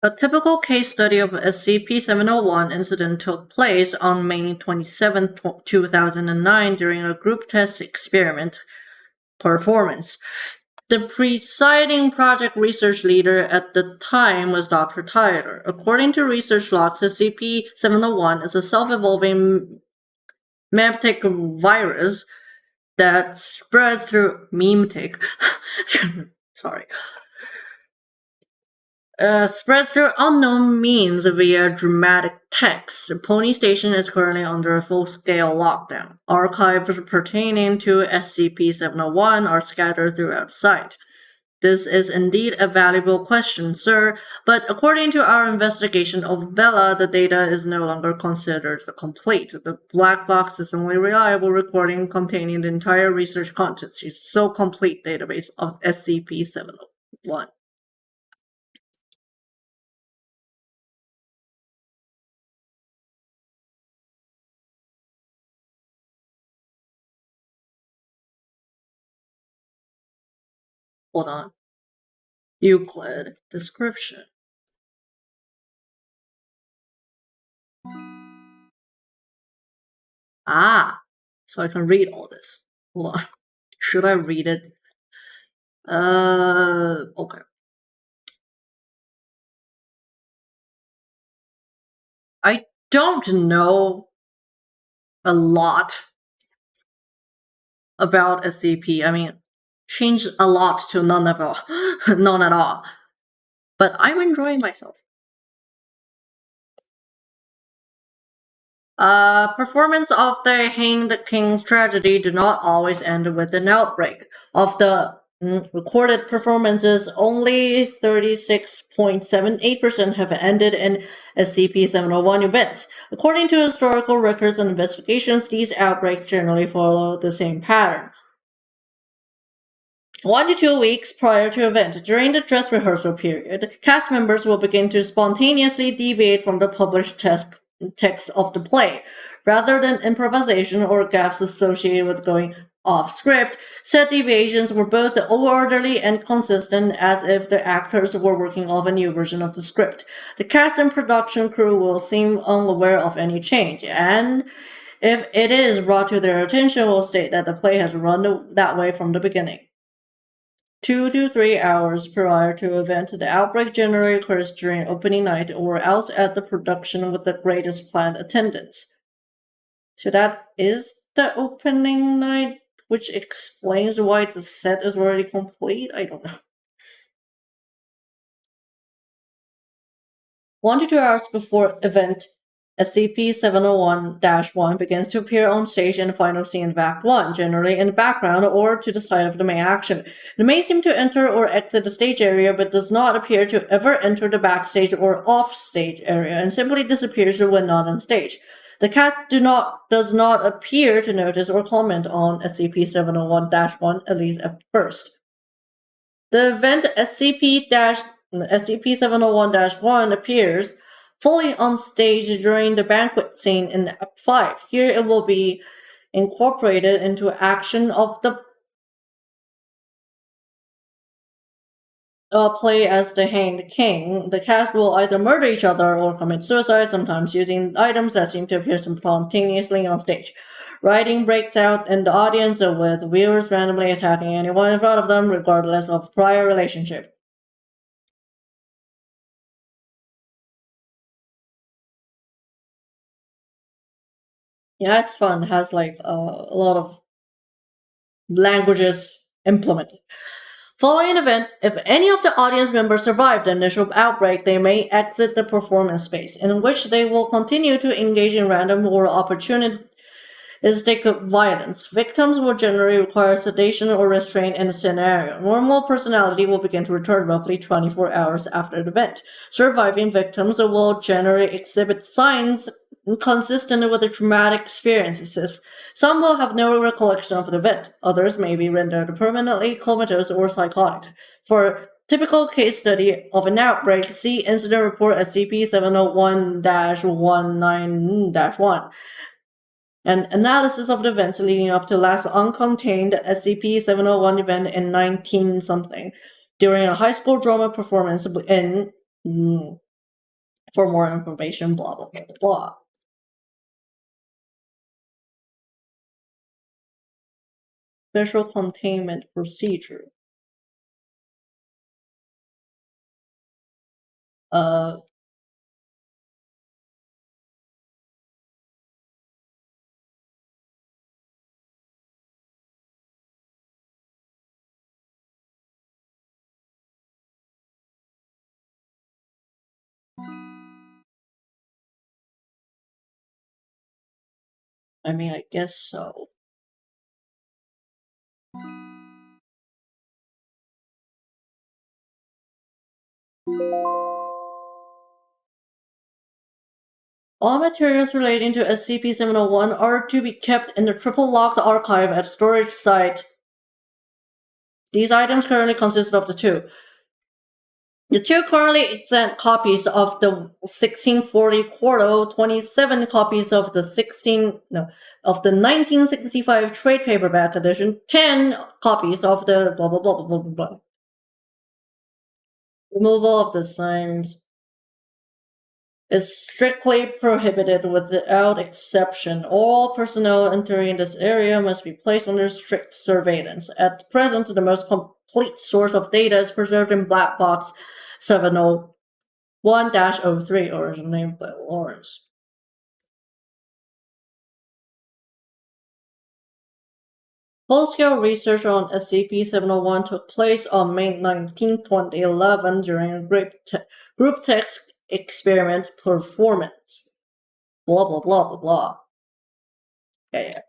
A typical case study of SCP-701 incident took place on May 27, 2009 during a group test experiment performance. The presiding project research leader at the time was Dr. Tyler. According to research logs, SCP-701 is a self-evolving memetic virus that spread through memetic. Sorry. Spread through unknown means via dramatic text. Pony Station is currently under a full-scale lockdown. Archives pertaining to SCP-701 are scattered throughout the site. This is indeed a valuable question, sir, but according to our investigation of Bella, the data is no longer considered complete. The black box is the only reliable recording containing the entire research content. She's so complete database of SCP-701. Hold on. Euclid. Description. Ah, so I can read all this. Hold on. Should I read it? Okay. I don't know a lot about SCP. I mean, changed a lot to none at all. None at all. But I'm enjoying myself. Performance of the Hanged King's Tragedy do not always end with an outbreak. Of the recorded performances, only 36.78% have ended in SCP-701 events. According to historical records and investigations, these outbreaks generally follow the same pattern. 1 to 2 weeks prior to event, during the dress rehearsal period, cast members will begin to spontaneously deviate from the published text of the play. Rather than improvisation or gaffes associated with going off script, said deviations were both orderly and consistent, as if the actors were working off a new version of the script. The cast and production crew will seem unaware of any change, and if it is brought to their attention, will state that the play has run that way from the beginning. 2 to 3 hours prior to event, the outbreak generally occurs during opening night or else at the production with the greatest planned attendance. So that is the opening night, which explains why the set is already complete? I don't know. 1 to 2 hours before event, SCP-701-1 begins to appear on stage in the final scene of Act 1, generally in the background or to the side of the main action. It may seem to enter or exit the stage area, but does not appear to ever enter the backstage or off-stage area, and simply disappears when not on stage. The cast does not appear to notice or comment on SCP-701-1, at least at first. The event SCP-701-1 appears fully on stage during the banquet scene in Act 5. Here it will be incorporated into action of the play as the Hanged King. The cast will either murder each other or commit suicide, sometimes using items that seem to appear spontaneously on stage. Rioting breaks out in the audience with viewers randomly attacking anyone in front of them, regardless of prior relationship. Yeah, it's fun. It has like a lot of languages implemented. Following an event, if any of the audience members survive the initial outbreak, they may exit the performance space, in which they will continue to engage in random or opportunistic violence. Victims will generally require sedation or restraint in the scenario. Normal personality will begin to return roughly 24 hours after the event. Surviving victims will generally exhibit signs consistent with the traumatic experiences. Some will have no recollection of the event. Others may be rendered permanently comatose or psychotic. For typical case study of an outbreak, see Incident Report SCP-701-19-1. An analysis of the events leading up to last uncontained SCP-701 event in 19-something during a high school drama performance in... for more information, blah, blah, blah, blah. Special containment procedure. I mean, I guess so. All materials relating to SCP-701 are to be kept in the triple-locked archive at storage site. These items currently consist of the two currently extant copies of the 1640 Quarto, 27 copies of the 1965 trade paperback edition, 10 copies of the blah blah blah blah blah blah. Removal of the same is strictly prohibited without exception. All personnel entering this area must be placed under strict surveillance. At present, the most complete source of data is preserved in Black Box 701-03, originated by Lawrence. Full-scale research on SCP-701 took place on May 19, 2011 during a group text experiment performance. Blah, blah, blah, blah, blah. Yeah.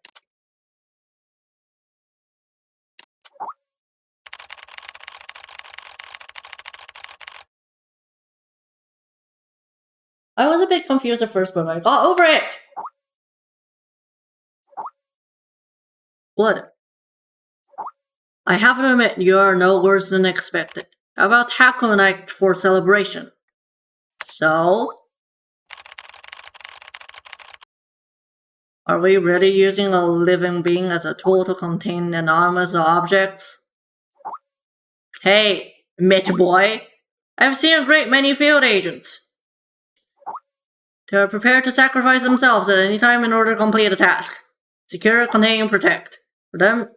I was a bit confused at first, but I got over it! Good. I have to admit, you are no worse than expected. How about Taco Night for celebration? So? Are we really using a living being as a tool to contain anonymous objects? Hey, Mitch boy. I've seen a great many field agents. They are prepared to sacrifice themselves at any time in order to complete a task. Secure, contain, and protect. For them,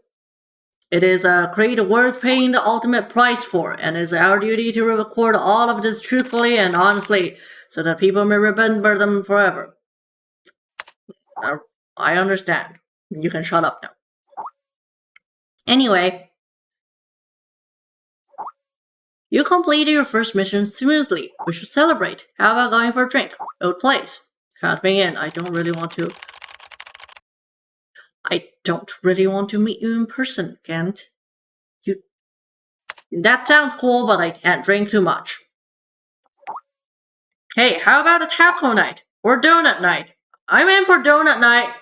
it is a creed worth paying the ultimate price for, and it is our duty to record all of this truthfully and honestly, so that people may remember them forever. I understand. You can shut up now. Anyway, you completed your first mission smoothly. We should celebrate. How about going for a drink? Old place. Count me in. I don't really want to meet you in person, Kent. That sounds cool, but I can't drink too much. Hey, how about a taco night? Or donut night? I'm in for donut night.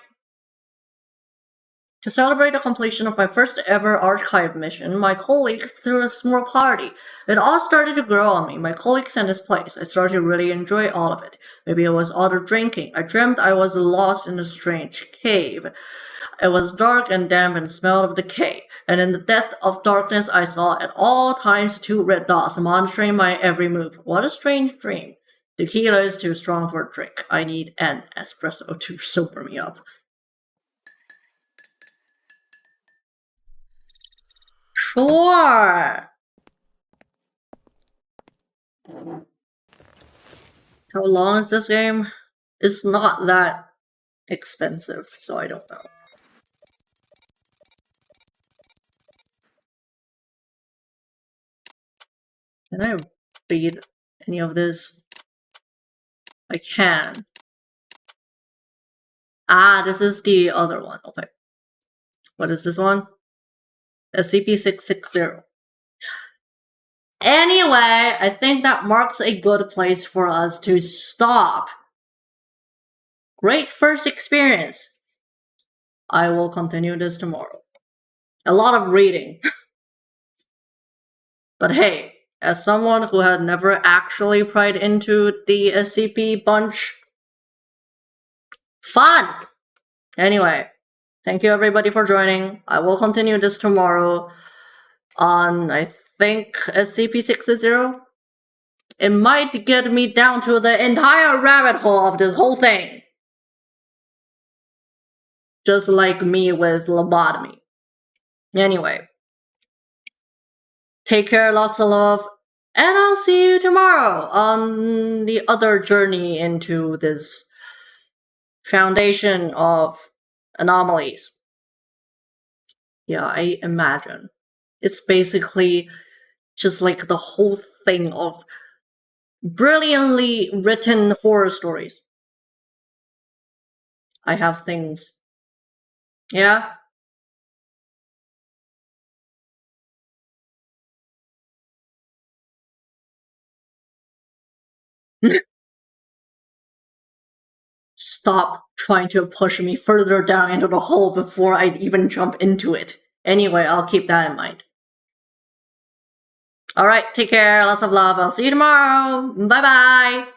To celebrate the completion of my first ever archive mission, my colleagues threw a small party. It all started to grow on me. My colleagues and this place. I started to really enjoy all of it. Maybe it was all the drinking. I dreamt I was lost in a strange cave. It was dark and damp and smelled of decay. And in the depth of darkness, I saw at all times 2 red dots monitoring my every move. What a strange dream. Tequila is too strong for a drink. I need an espresso to sober me up. Sure. How long is this game? It's not that expensive, so I don't know. Can I read any of this? I can. Ah, this is the other one. Okay. What is this one? SCP-660. Anyway, I think that marks a good place for us to stop. Great first experience. I will continue this tomorrow. A lot of reading. But hey, as someone who had never actually pried into the SCP bunch, fun! Anyway, thank you everybody for joining. I will continue this tomorrow on, I think, SCP-660. It might get me down to the entire rabbit hole of this whole thing. Just like me with lobotomy. Anyway. Take care, lots of love, and I'll see you tomorrow on the other journey into this foundation of anomalies. Yeah, I imagine. It's basically just like the whole thing of brilliantly written horror stories. I have things. Yeah? Stop trying to push me further down into the hole before I even jump into it. Anyway, I'll keep that in mind. Alright, take care, lots of love, I'll see you tomorrow, bye bye!